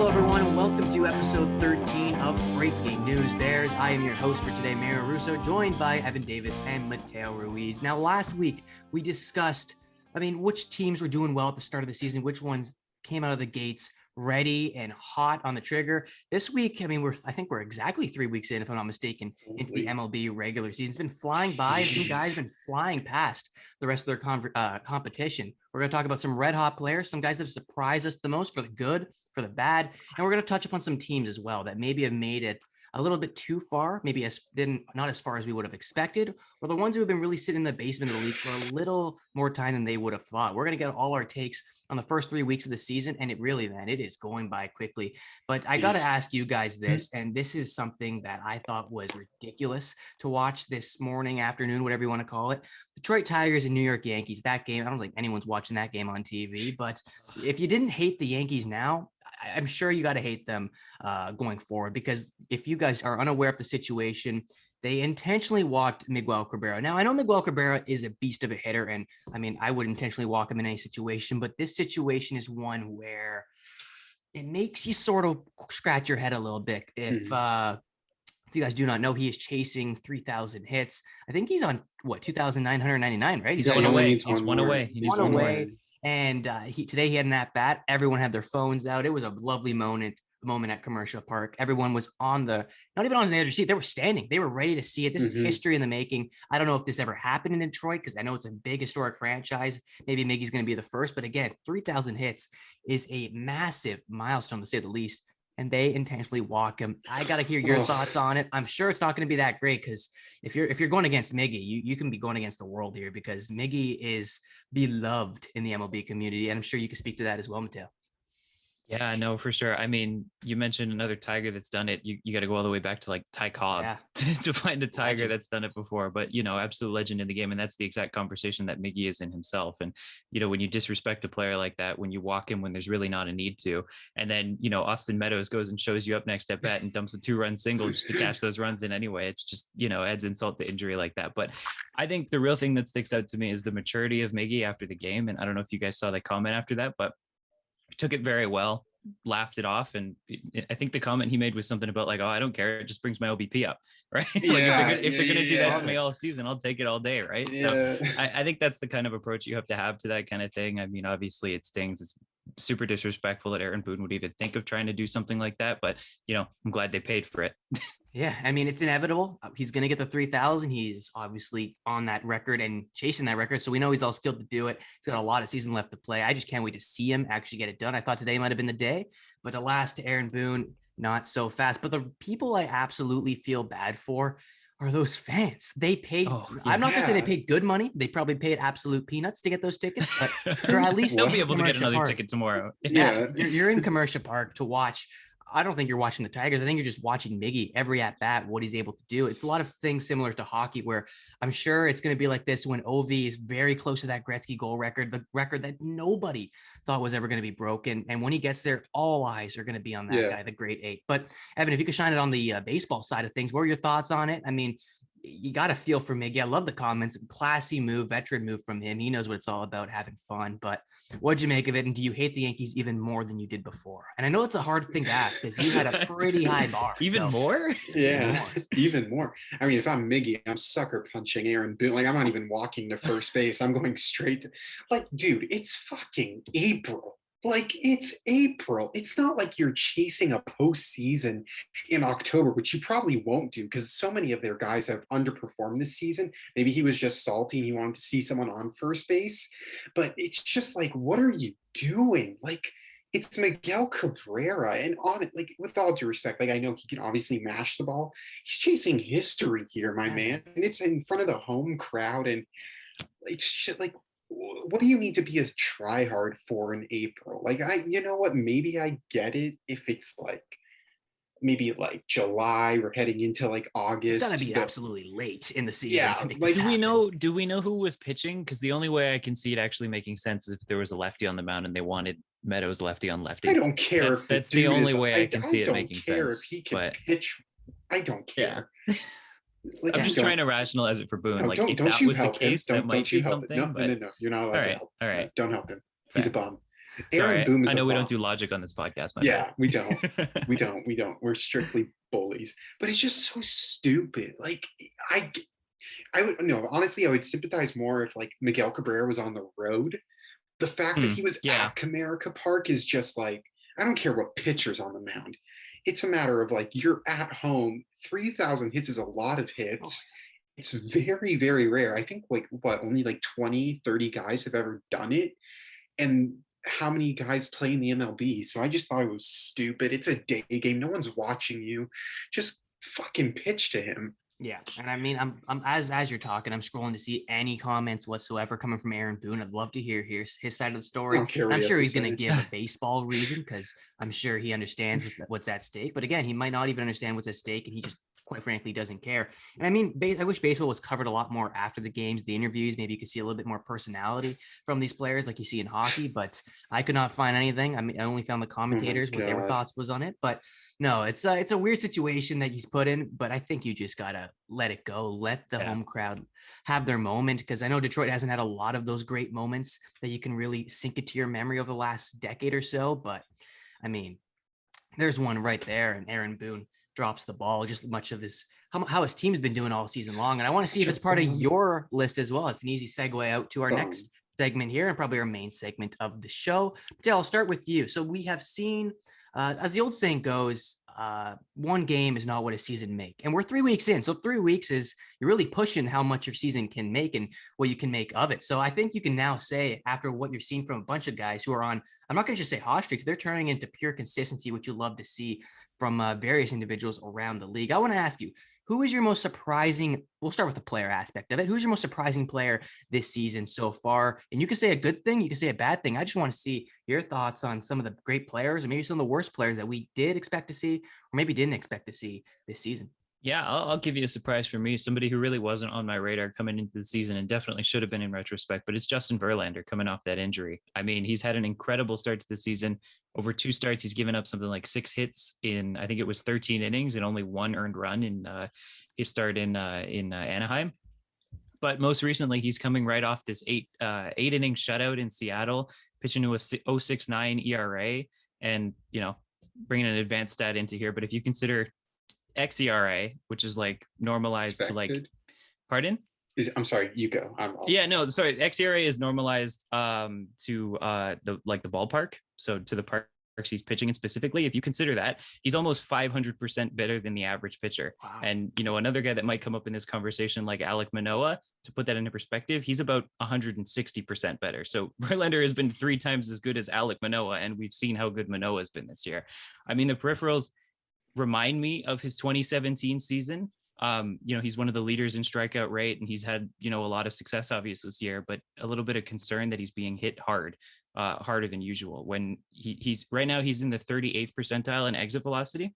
Hello, everyone, and welcome to episode 13 of Breaking News Bears. I am your host for today, Mario Russo, joined by Evan Davis and Mateo Ruiz. Now, last week, we discussed, which teams were doing well at the start of the season, which ones came out of the gates ready and hot on the trigger. This week, I think we're exactly 3 weeks in, if I'm not mistaken, into the MLB regular season. It's been flying by. Some guys have been flying past the rest of their competition. We're going to talk about some red hot players, some guys that have surprised us the most for the good, for the bad, and we're going to touch upon some teams as well that maybe have made it a little bit too far, maybe not as far as we would have expected, or the ones who have been really sitting in the basement of the league for a little more time than they would have thought. We're going to get all our takes on the first 3 weeks of the season, and it is going by quickly. But I got to ask you guys this, and this is something that I thought was ridiculous to watch this morning, afternoon, whatever you want to call it. Detroit Tigers and New York Yankees, that game, I don't think anyone's watching that game on TV, but if you didn't hate the Yankees now, I'm sure you got to hate them going forward, because if you guys are unaware of the situation, they intentionally walked Miguel Cabrera. Now, I know Miguel Cabrera is a beast of a hitter, and I would intentionally walk him in any situation, but this situation is one where it makes you sort of scratch your head a little bit. If you guys do not know, he is chasing 3,000 hits. I think he's on 2,999, right? He's one away. He's one away. He's one away. And today he had an at bat. Everyone had their phones out. It was a lovely moment at Commercial Park. Everyone was not even on the edge of the seat. They were standing. They were ready to see it. This is history in the making. I don't know if this ever happened in Detroit, because I know it's a big historic franchise. Maybe Miggy's going to be the first. But again, 3,000 hits is a massive milestone, to say the least. And they intentionally walk him. I got to hear your thoughts on it. I'm sure it's not going to be that great, because if you're going against Miggy, you can be going against the world here, because Miggy is beloved in the MLB community. And I'm sure you can speak to that as well, Mateo. Yeah, no, for sure. You mentioned another Tiger that's done it. You got to go all the way back to like Ty Cobb to find a Tiger that's done it before. But, absolute legend in the game. And that's the exact conversation that Miggy is in himself. And, when you disrespect a player like that, when you walk him when there's really not a need to, and then, Austin Meadows goes and shows you up next at bat and dumps a 2-run single just to cash those runs in anyway. It's just, adds insult to injury like that. But I think the real thing that sticks out to me is the maturity of Miggy after the game. And I don't know if you guys saw the comment after that, but took it very well, laughed it off. And I think the comment he made was something about like, oh, I don't care. It just brings my OBP up. Right. If they're going to do that to me all season, I'll take it all day. Right. Yeah. So I think that's the kind of approach you have to have to that kind of thing. Obviously it stings. It's super disrespectful that Aaron Boone would even think of trying to do something like that. But, I'm glad they paid for it. Yeah, it's inevitable. He's going to get the 3,000. He's obviously on that record and chasing that record. So we know he's all skilled to do it. He's got a lot of season left to play. I just can't wait to see him actually get it done. I thought today might have been the day, but alas, to Aaron Boone, not so fast. But the people I absolutely feel bad for are those fans. They paid. I'm not going to say they paid good money. They probably paid absolute peanuts to get those tickets, but they're at least they'll be able to get another ticket tomorrow. Yeah, you're in Commercial Park to watch. I don't think you're watching the Tigers. I think you're just watching Miggy every at bat, what he's able to do. It's a lot of things similar to hockey, where I'm sure it's going to be like this when OV is very close to that Gretzky goal record, the record that nobody thought was ever going to be broken. And when he gets there, all eyes are going to be on that guy, the great 8. But Evan, if you could shine it on the baseball side of things, what are your thoughts on it? You got to feel for Miggy. I love the comments. Classy move, veteran move from him. He knows what it's all about, having fun. But what'd you make of it? And do you hate the Yankees even more than you did before? And I know it's a hard thing to ask, because you had a pretty high bar. Even more? Yeah, even more. If I'm Miggy, I'm sucker punching Aaron Boone. Like, I'm not even walking to first base. I'm going straight to, dude, it's fucking April. It's April. It's not like you're chasing a postseason in October, which you probably won't do, because so many of their guys have underperformed this season. Maybe he was just salty and he wanted to see someone on first base. But it's just what are you doing? It's Miguel Cabrera. And on it, with all due respect, I know he can obviously mash the ball. He's chasing history here, my man. And it's in front of the home crowd. And it's just what do you need to be a tryhard for in April? You know what? Maybe I get it if it's maybe July or heading into August. It's gotta be absolutely late in the season. Yeah, to make do we know who was pitching? Because the only way I can see it actually making sense is if there was a lefty on the mound and they wanted Meadows lefty on lefty. I don't care. That's the only way I can see it making sense. I don't care if he can pitch. I don't care. Yeah. I'm just trying to rationalize it for Boone. No, if that was the case, that might be something. No, you're not allowed to help. All right. Don't help him. He's a bum. Sorry, Boone is I know a we bum. don't do logic on this podcast. Yeah, we don't. We don't. We're strictly bullies. But it's just so stupid. Like I would no, honestly, I would sympathize more if like Miguel Cabrera was on the road. The fact that he was at Comerica Park is just like, I don't care what pitcher's on the mound. It's a matter of like, you're at home. 3,000 hits is a lot of hits. It's very, very rare. I think like only like 20, 30 guys have ever done it. And how many guys play in the MLB? So I just thought it was stupid. It's a day game. No one's watching you. Just fucking pitch to him. Yeah, and I mean, I'm as you're talking, I'm scrolling to see any comments whatsoever coming from Aaron Boone. I'd love to hear his side of the story. I'm sure he's going to give a baseball reason because I'm sure he understands what's at stake. But again, he might not even understand what's at stake, and he just quite frankly doesn't care. And I mean, I wish baseball was covered a lot more after the games, the interviews. Maybe you could see a little bit more personality from these players like you see in hockey, but I could not find anything. I mean, I only found the commentators, what their thoughts was on it. But no, it's a weird situation that he's put in, but I think you just got to let it go. Let the home crowd have their moment, because I know Detroit hasn't had a lot of those great moments that you can really sink it to your memory over the last decade or so. But I mean, there's one right there, and Aaron Boone drops the ball, just much of his how his team's been doing all season long. And I want to see if it's part of your list as well. It's an easy segue out to our next segment here, and probably our main segment of the show. Dale, I'll start with you. So we have seen, as the old saying goes, one game is not what a season make. And we're 3 weeks in. So 3 weeks is you're really pushing how much your season can make and what you can make of it. So I think you can now say, after what you're seeing from a bunch of guys who are on, I'm not going to just say hot streaks, they're turning into pure consistency, which you love to see from various individuals around the league. I want to ask you, who is your most surprising? We'll start with the player aspect of it. Who's your most surprising player this season so far? And you can say a good thing, you can say a bad thing. I just want to see your thoughts on some of the great players, or maybe some of the worst players that we did expect to see, or maybe didn't expect to see this season. Yeah, I'll give you a surprise for me. Somebody who really wasn't on my radar coming into the season and definitely should have been in retrospect, but it's Justin Verlander coming off that injury. I mean, he's had an incredible start to the season. Over 2 starts, he's given up something like 6 hits in, I think it was 13 innings and only 1 earned run in his start in Anaheim. But most recently, he's coming right off this 8 inning shutout in Seattle, pitching to a 0.69 ERA, and bringing an advanced stat into here. But if you consider xERA, which is like normalized to like, pardon? I'm sorry, you go. xERA is normalized to the ballpark, so to the parks he's pitching in specifically. If you consider that, he's almost 500% better than the average pitcher. Wow. And another guy that might come up in this conversation, like Alek Manoah, to put that into perspective, he's about 160% better. So Verlander has been 3 times as good as Alek Manoah, and we've seen how good Manoah has been this year. I mean, the peripherals remind me of his 2017 season. He's one of the leaders in strikeout rate, and he's had, a lot of success obviously this year, but a little bit of concern that he's being hit harder than usual. When he's right now, he's in the 38th percentile in exit velocity.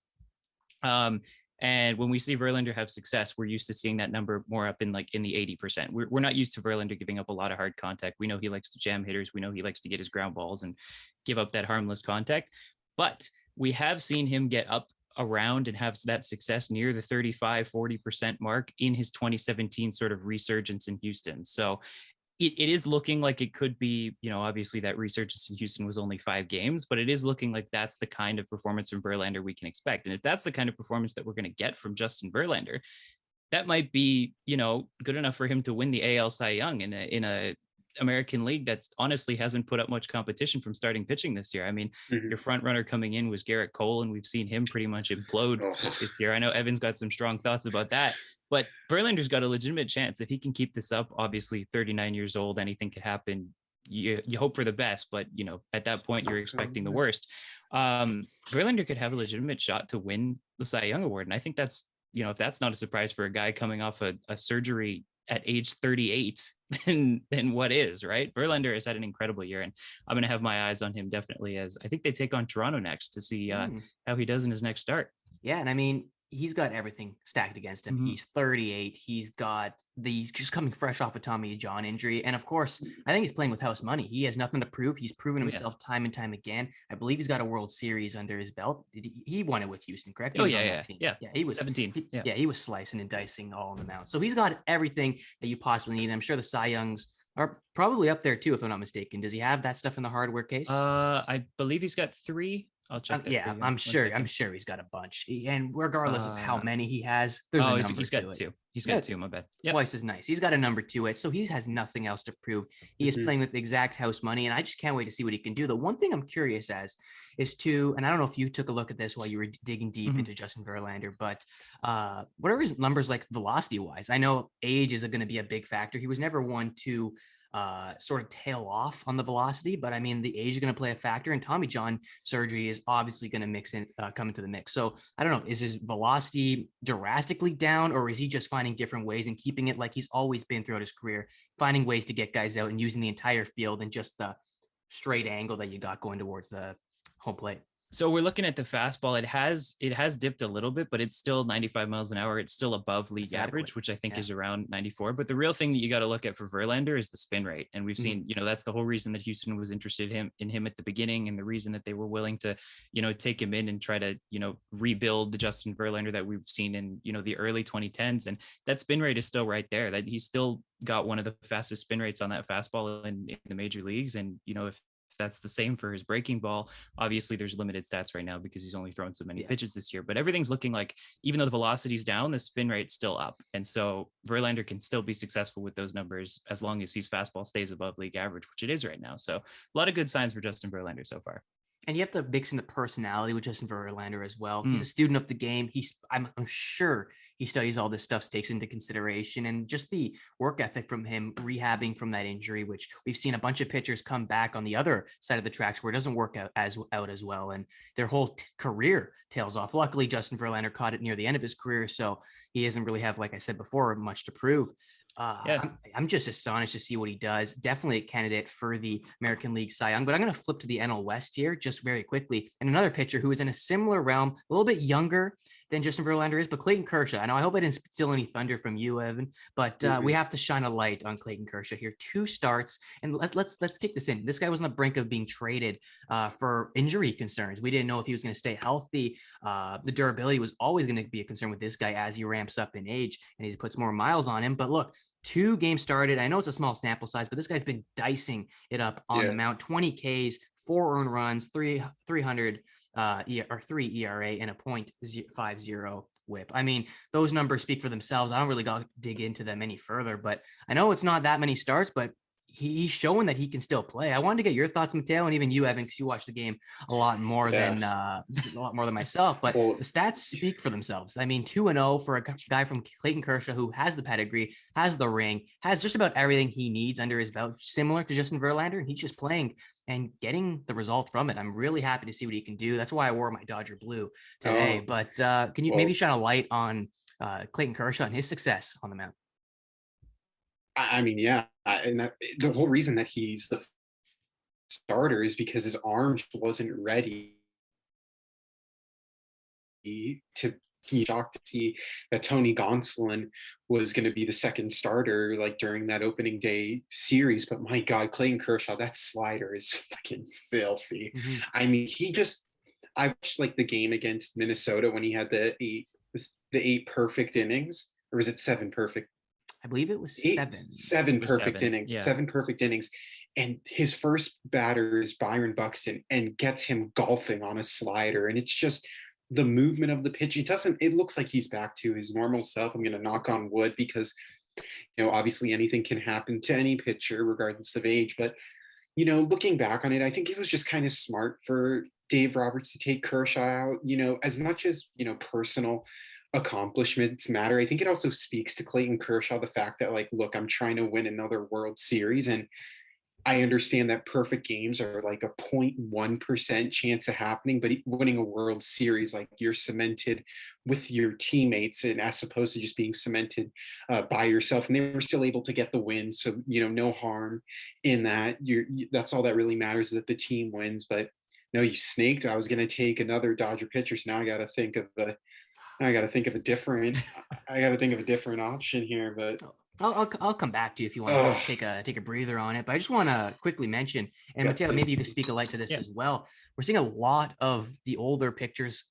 And when we see Verlander have success, we're used to seeing that number more up in the 80%. We're not used to Verlander giving up a lot of hard contact. We know he likes to jam hitters. We know he likes to get his ground balls and give up that harmless contact, but we have seen him get up around and have that success near the 35-40% mark in his 2017 sort of resurgence in Houston. So it is looking like it could be, obviously that resurgence in Houston was only 5 games, but it is looking like that's the kind of performance from Verlander we can expect. And if that's the kind of performance that we're going to get from Justin Verlander, that might be, good enough for him to win the AL Cy Young in a American League that's honestly hasn't put up much competition from starting pitching this year. I mean, your front runner coming in was Garrett Cole, and we've seen him pretty much implode this year. I know Evan's got some strong thoughts about that, but Verlander's got a legitimate chance if he can keep this up. Obviously 39 years old, anything could happen. You hope for the best, but at that point you're expecting the worst. Verlander could have a legitimate shot to win the Cy Young Award. And I think that's, if that's not a surprise for a guy coming off a surgery at age 38, then what is, right? Verlander has had an incredible year, and I'm going to have my eyes on him definitely, as I think they take on Toronto next to see how he does in his next start. Yeah, and I mean, he's got everything stacked against him. He's 38. He's got just coming fresh off a Tommy John injury. And of course, I think he's playing with house money. He has nothing to prove. He's proven himself time and time again. I believe he's got a World Series under his belt. He won it with Houston, correct? Yeah. He was 17. He was slicing and dicing all on the mound. So he's got everything that you possibly need. I'm sure the Cy Youngs are probably up there too, if I'm not mistaken. Does he have that stuff in the hardware case? I believe he's got 3. I'll check that. Yeah, for you. I'm sure he's got a bunch. And regardless of how many he has, there's a number he's to got it. 2. He's got 2, my bad. Yep. Twice as nice. He's got a number to it. So he has nothing else to prove. He is playing with the exact house money. And I just can't wait to see what he can do. The one thing I'm curious as is to, and I don't know if you took a look at this while you were digging deep into Justin Verlander, but what are his numbers like velocity wise? I know age is going to be a big factor. He was never one to sort of tail off on the velocity, but I mean, the age is going to play a factor, and Tommy John surgery is obviously going to come into the mix. So I don't know, is his velocity drastically down, or is he just finding different ways and keeping it like he's always been throughout his career, finding ways to get guys out and using the entire field and just the straight angle that you got going towards the home plate? So we're looking at the fastball. It has dipped a little bit, but it's still 95 miles an hour. It's still above league average, which I think is around 94. But the real thing that you got to look at for Verlander is the spin rate. And we've seen, that's the whole reason that Houston was interested in him at the beginning, and the reason that they were willing to, take him in and try to, rebuild the Justin Verlander that we've seen in, the early 2010s. And that spin rate is still right there. That he's still got one of the fastest spin rates on that fastball in the major leagues. And, if that's the same for his breaking ball. Obviously, there's limited stats right now because he's only thrown so many pitches this year, but everything's looking like, even though the velocity's down, the spin rate's still up. And so Verlander can still be successful with those numbers as long as his fastball stays above league average, which it is right now. So a lot of good signs for Justin Verlander so far. And you have to mix in the personality with Justin Verlander as well. He's a student of the game. I'm sure he studies all this stuff, takes into consideration, and just the work ethic from him rehabbing from that injury, which we've seen a bunch of pitchers come back on the other side of the tracks where it doesn't work out as well, and their whole career tails off. Luckily, Justin Verlander caught it near the end of his career, so he doesn't really have, like I said before, much to prove. I'm just astonished to see what he does. Definitely a candidate for the American League Cy Young, but I'm going to flip to the NL West here just very quickly. And another pitcher who is in a similar realm, a little bit younger than Justin Verlander is, but Clayton Kershaw. And I hope I didn't steal any thunder from you, Evan, but we have to shine a light on Clayton Kershaw here. 2 starts, and let's take this in. This guy was on the brink of being traded for injury concerns. We didn't know if he was going to stay healthy. The durability was always going to be a concern with this guy as he ramps up in age and he puts more miles on him. But look, 2 games started. I know it's a small sample size, but this guy's been dicing it up on the mound. 20 Ks, 4 earned runs, 300 or 3 ERA, and a .50 whip. I mean, those numbers speak for themselves. I don't really got to dig into them any further, but I know it's not that many starts, but he's showing that he can still play. I wanted to get your thoughts, Mateo, and even you, Evan, because you watched the game a lot more than myself. But the stats speak for themselves. I mean, 2-0 for a guy from Clayton Kershaw who has the pedigree, has the ring, has just about everything he needs under his belt, similar to Justin Verlander, and he's just playing and getting the result from it. I'm really happy to see what he can do. That's why I wore my Dodger blue today. But can you maybe shine a light on Clayton Kershaw and his success on the mound? I mean, and the whole reason that he's the starter is because his arm wasn't ready to be shocked to see that Tony Gonsolin was going to be the second starter like during that opening day series. But my God, Clayton Kershaw, that slider is fucking filthy. I mean, I watched like the game against Minnesota when he had the 8 perfect innings, or was it 7 perfect? I believe it was 7 perfect innings. Yeah. 7 perfect innings. And his first batter is Byron Buxton and gets him golfing on a slider. And it's just the movement of the pitch. It looks like he's back to his normal self. I'm going to knock on wood because, obviously anything can happen to any pitcher regardless of age. But, looking back on it, I think it was just kind of smart for Dave Roberts to take Kershaw out, as much as, personal accomplishments matter. I think it also speaks to Clayton Kershaw, the fact that like, look, I'm trying to win another World Series. And I understand that perfect games are like a 0.1% chance of happening, but winning a World Series, like you're cemented with your teammates and as opposed to just being cemented by yourself. And they were still able to get the win. So, no harm in that. That's all that really matters, is that the team wins. But no, you snaked. I was going to take another Dodger pitcher. So now I got to think of a different option here, but I'll come back to you if you want to take a breather on it, but I just want to quickly mention, and Mateo, maybe you could speak a light to this as well. We're seeing a lot of the older pitchers.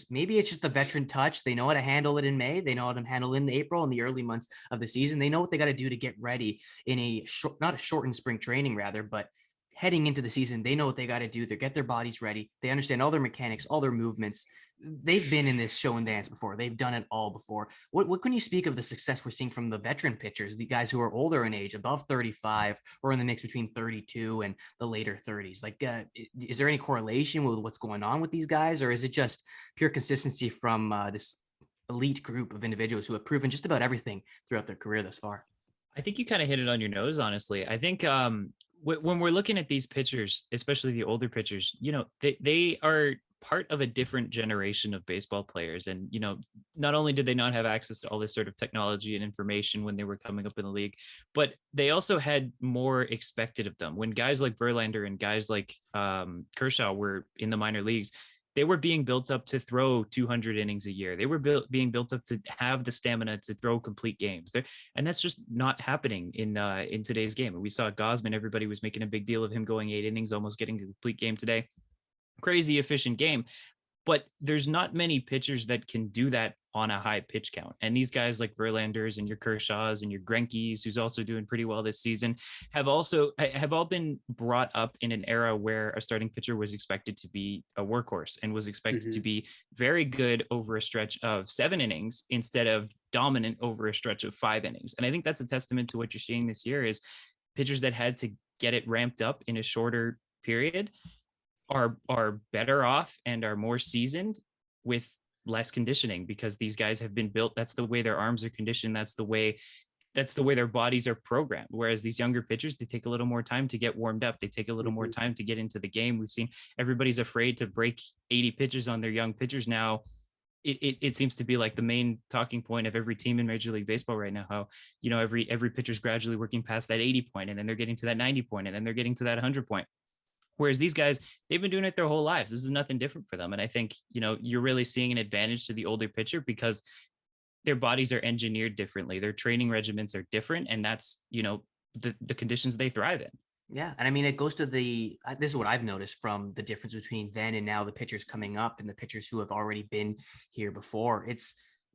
Maybe it's just the veteran touch. They know how to handle it in May. They know how to handle it in April, in the early months of the season. They know what they got to do to get ready in not a shortened spring training rather, but heading into the season. They know what they got to do. They get their bodies ready. They understand all their mechanics, all their movements. They've been in this show and dance before. They've done it all before. What can you speak of the success we're seeing from the veteran pitchers, the guys who are older in age, above 35, or in the mix between 32 and the later 30s? Like, is there any correlation with what's going on with these guys, or is it just pure consistency from this elite group of individuals who have proven just about everything throughout their career thus far? I think you kind of hit it on your nose, honestly. I think when we're looking at these pitchers, especially the older pitchers, they are part of a different generation of baseball players. And, not only did they not have access to all this sort of technology and information when they were coming up in the league, but they also had more expected of them. When guys like Verlander and guys like Kershaw were in the minor leagues, they were being built up to throw 200 innings a year. They were being built up to have the stamina to throw complete games. And that's just not happening in today's game. And we saw Gausman, everybody was making a big deal of him going 8 innings, almost getting a complete game today. Crazy efficient game, but there's not many pitchers that can do that on a high pitch count. And these guys like Verlanders and your Kershaws and your Greinke's, who's also doing pretty well this season, have all been brought up in an era where a starting pitcher was expected to be a workhorse and was expected to be very good over a stretch of 7 innings instead of dominant over a stretch of 5 innings. And I think that's a testament to what you're seeing this year is pitchers that had to get it ramped up in a shorter period are better off and are more seasoned with less conditioning, because these guys have been built. That's the way their arms are conditioned. That's the way their bodies are programmed. Whereas these younger pitchers, they take a little more time to get warmed up. They take a little more time to get into the game. We've seen everybody's afraid to break 80 pitches on their young pitchers now. It seems to be like the main talking point of every team in Major League Baseball right now, how, every pitcher's gradually working past that 80 point, and then they're getting to that 90 point, and then they're getting to that 100 point. Whereas these guys, they've been doing it their whole lives. This is nothing different for them. And I think, you're really seeing an advantage to the older pitcher because their bodies are engineered differently. Their training regimens are different. And that's, the conditions they thrive in. Yeah. And I mean, it goes to this is what I've noticed from the difference between then and now, the pitchers coming up and the pitchers who have already been here before.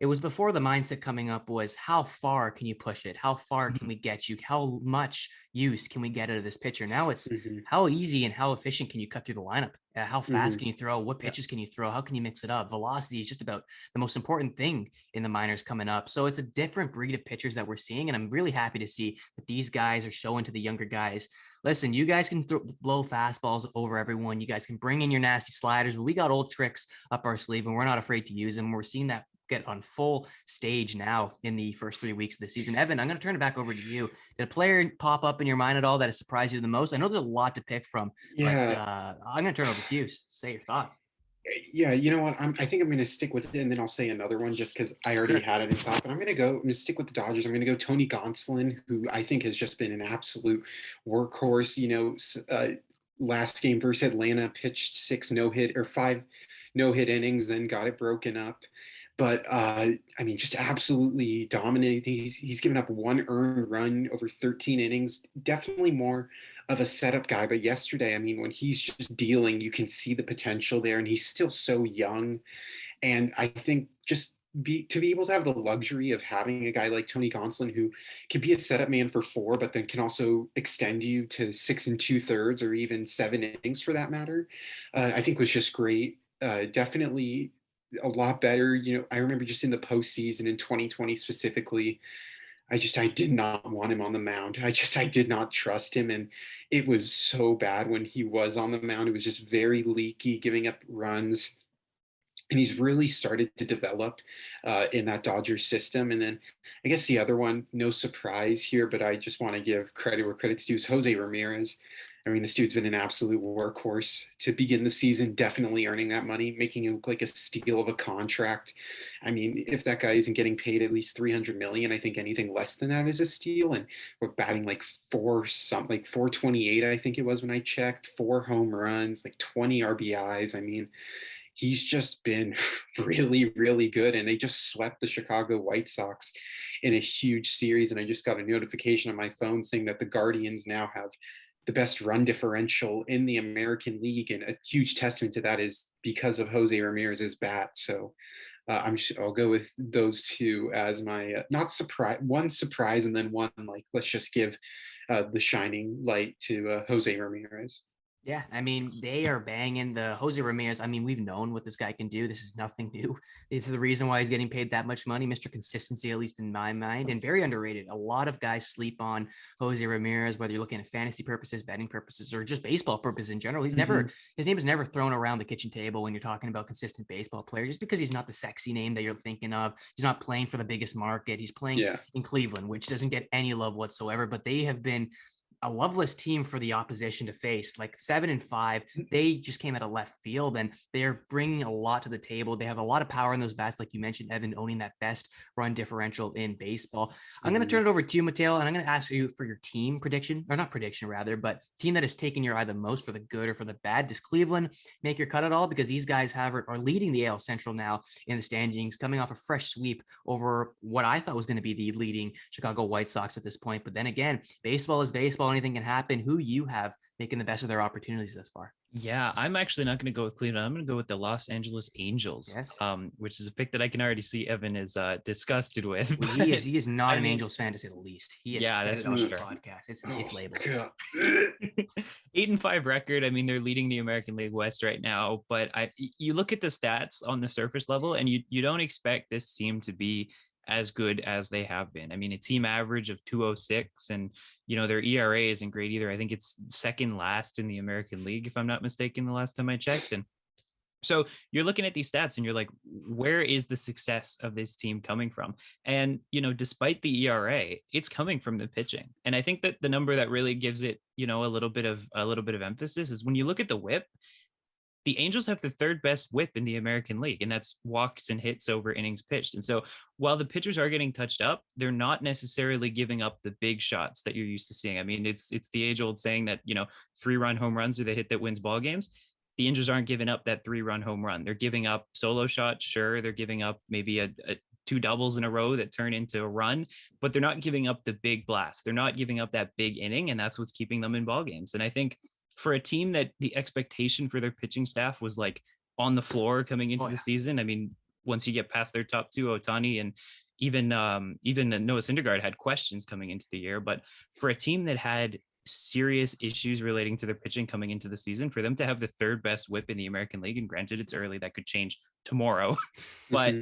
It was before the mindset coming up was, how far can you push it? How far can we get you? How much use can we get out of this pitcher? Now it's how easy and how efficient can you cut through the lineup? How fast can you throw? What pitches can you throw? How can you mix it up? Velocity is just about the most important thing in the minors coming up. So it's a different breed of pitchers that we're seeing. And I'm really happy to see that these guys are showing to the younger guys, listen, you guys can blow fastballs over everyone. You guys can bring in your nasty sliders, but we got old tricks up our sleeve and we're not afraid to use them. We're seeing that get on full stage now in the first 3 weeks of the season. Evan, I'm going to turn it back over to you. Did a player pop up in your mind at all that has surprised you the most? I know there's a lot to pick from, but I'm going to turn it over to you. Say your thoughts. Yeah, you know what? I think I'm going to stick with it, and then I'll say another one just because I already had it in thought. But I'm going to stick with the Dodgers. I'm going to go Tony Gonsolin, who I think has just been an absolute workhorse. Last game versus Atlanta, pitched 5 no-hit innings, then got it broken up. But just absolutely dominating. He's given up 1 earned run over 13 innings. Definitely more of a setup guy. But yesterday, when he's just dealing, you can see the potential there, and he's still so young. And I think just to be able to have the luxury of having a guy like Tony Gonsolin, who can be a setup man for 4, but then can also extend you to 6 2/3 or even 7 innings for that matter, I think was just great. Definitely a lot better. I remember just in the postseason in 2020 specifically, I did not want him on the mound. I did not trust him. And it was so bad when he was on the mound. It was just very leaky, giving up runs. And he's really started to develop in that Dodgers system. And then I guess the other one, no surprise here, but I just want to give credit where credit's due, is Jose Ramirez. This dude's been an absolute workhorse to begin the season, definitely earning that money, making it look like a steal of a contract. If that guy isn't getting paid at least $300 million, I think anything less than that is a steal. And we're batting like 428, I think it was when I checked, 4 home runs, like 20 RBIs. he's just been really, really good. And they just swept the Chicago White Sox in a huge series. And I just got a notification on my phone saying that the Guardians now have the best run differential in the American League. And a huge testament to that is because of Jose Ramirez's bat. So I'll go with those two as my not surprise, one surprise, and then one like let's just give the shining light to Jose Ramirez. Yeah, I mean, they are banging the Jose Ramirez. I mean, we've known what this guy can do. This is nothing new. It's the reason why he's getting paid that much money, Mr. Consistency, at least in my mind, and very underrated. A lot of guys sleep on Jose Ramirez, whether you're looking at fantasy purposes, betting purposes, or just baseball purposes in general. He's never, his name is never thrown around the kitchen table when you're talking about consistent baseball player, just because he's not the sexy name that you're thinking of. He's not playing for the biggest market. He's playing in Cleveland, which doesn't get any love whatsoever, but they have been a loveless team for the opposition to face. Like 7-5, they just came out of left field, and they're bringing a lot to the table. They have a lot of power in those bats, like you mentioned, Evan, owning that best run differential in baseball. I'm going to turn it over to you, Mateo, and I'm going to ask you for your team prediction, or not prediction rather, but team that has taken your eye the most for the good or for the bad. Does Cleveland make your cut at all? Because these guys are leading the AL Central now in the standings, coming off a fresh sweep over what I thought was going to be the leading Chicago White Sox at this point. But then again, baseball is baseball. Anything can happen. Who you have making the best of their opportunities thus far? Yeah, I'm actually not going to go with Cleveland. I'm going to go with the Los Angeles Angels, which is a pick that I can already see Evan is disgusted with. Well, he is not an Angels fan, to say the least. He is. Yeah, that's on the podcast. It's labeled 8-5 record. I mean, they're leading the American League West right now, but you look at the stats on the surface level, and you don't expect this team to be as good as they have been. I mean, a team average of 206, and their ERA isn't great either. I think it's second last in the American League, if I'm not mistaken, the last time I checked. And so you're looking at these stats and you're like, where is the success of this team coming from? And, despite the ERA, it's coming from the pitching. And I think that the number that really gives it, a little bit of emphasis is when you look at the WHIP. The Angels have the third best WHIP in the American League, and that's walks and hits over innings pitched. And so while the pitchers are getting touched up, they're not necessarily giving up the big shots that you're used to seeing. I mean, it's the age-old saying that, 3-run home runs are the hit that wins ball games. The Angels aren't giving up that 3-run home run. They're giving up solo shots. Sure, they're giving up maybe a 2 doubles in a row that turn into a run, but they're not giving up the big blast. They're not giving up that big inning, and that's what's keeping them in ball games. And I think for a team that the expectation for their pitching staff was like on the floor coming into the season. I mean, once you get past their top two, Ohtani and even Noah Syndergaard had questions coming into the year. But for a team that had serious issues relating to their pitching coming into the season, for them to have the third best WHIP in the American League, and granted it's early, that could change tomorrow, but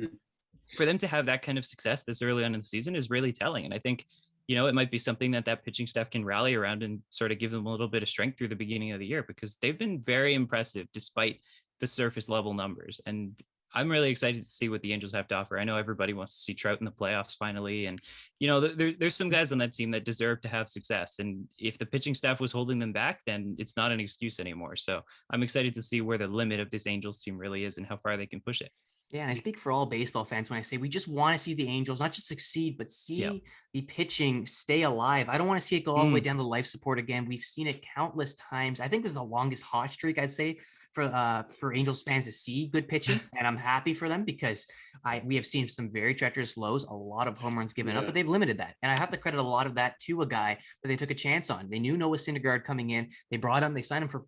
for them to have that kind of success this early on in the season is really telling. And I think it might be something that pitching staff can rally around and sort of give them a little bit of strength through the beginning of the year, because they've been very impressive despite the surface level numbers. And I'm really excited to see what the Angels have to offer. I know everybody wants to see Trout in the playoffs finally. And, there's some guys on that team that deserve to have success. And if the pitching staff was holding them back, then it's not an excuse anymore. So I'm excited to see where the limit of this Angels team really is and how far they can push it. Yeah, and I speak for all baseball fans when I say we just want to see the Angels not just succeed, but see the pitching stay alive. I don't want to see it go all the way down to life support again. We've seen it countless times. I think this is the longest hot streak, I'd say, for Angels fans to see good pitching, and I'm happy for them because we have seen some very treacherous lows, a lot of home runs given up, but they've limited that. And I have to credit a lot of that to a guy that they took a chance on. They knew Noah Syndergaard coming in. They signed him for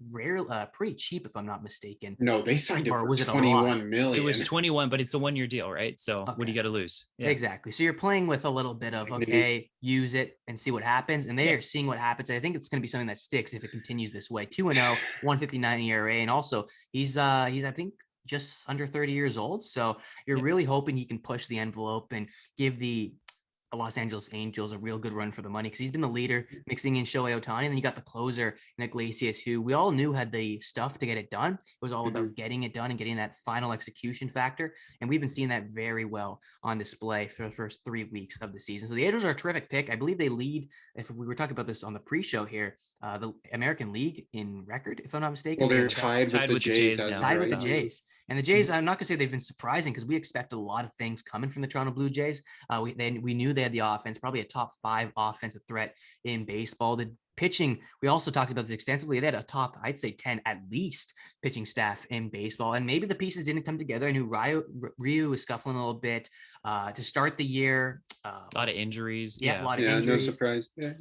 pretty cheap, if I'm not mistaken. No, they signed him for $21 million. It was 21, but it's a 1-year deal, right? So what do you got to lose? Yeah. Exactly. So you're playing with a little bit of, use it and see what happens. And they are seeing what happens. I think it's going to be something that sticks if it continues this way. 2-0, 159 ERA. And also he's I think just under 30 years old. So you're really hoping he can push the envelope and give the Los Angeles Angels a real good run for the money, because he's been the leader, mixing in Shohei Ohtani, and then you got the closer in Iglesias, who we all knew had the stuff to get it done. It was all about getting it done and getting that final execution factor, and we've been seeing that very well on display for the first 3 weeks of the season. So the Angels are a terrific pick. I believe they lead, if we were talking about this on the pre-show here, the American League in record, if I'm not mistaken. Well, they're tied with the Jays. Tied with the Jays. And the Jays, I'm not going to say they've been surprising, because we expect a lot of things coming from the Toronto Blue Jays. We knew they had the offense, probably a top 5 offensive threat in baseball. The pitching, we also talked about this extensively. They had a top, I'd say 10 at least pitching staff in baseball. And maybe the pieces didn't come together. I knew Ryu was scuffling a little bit to start the year. A lot of injuries. Yeah, a lot of injuries. No surprise. Yeah.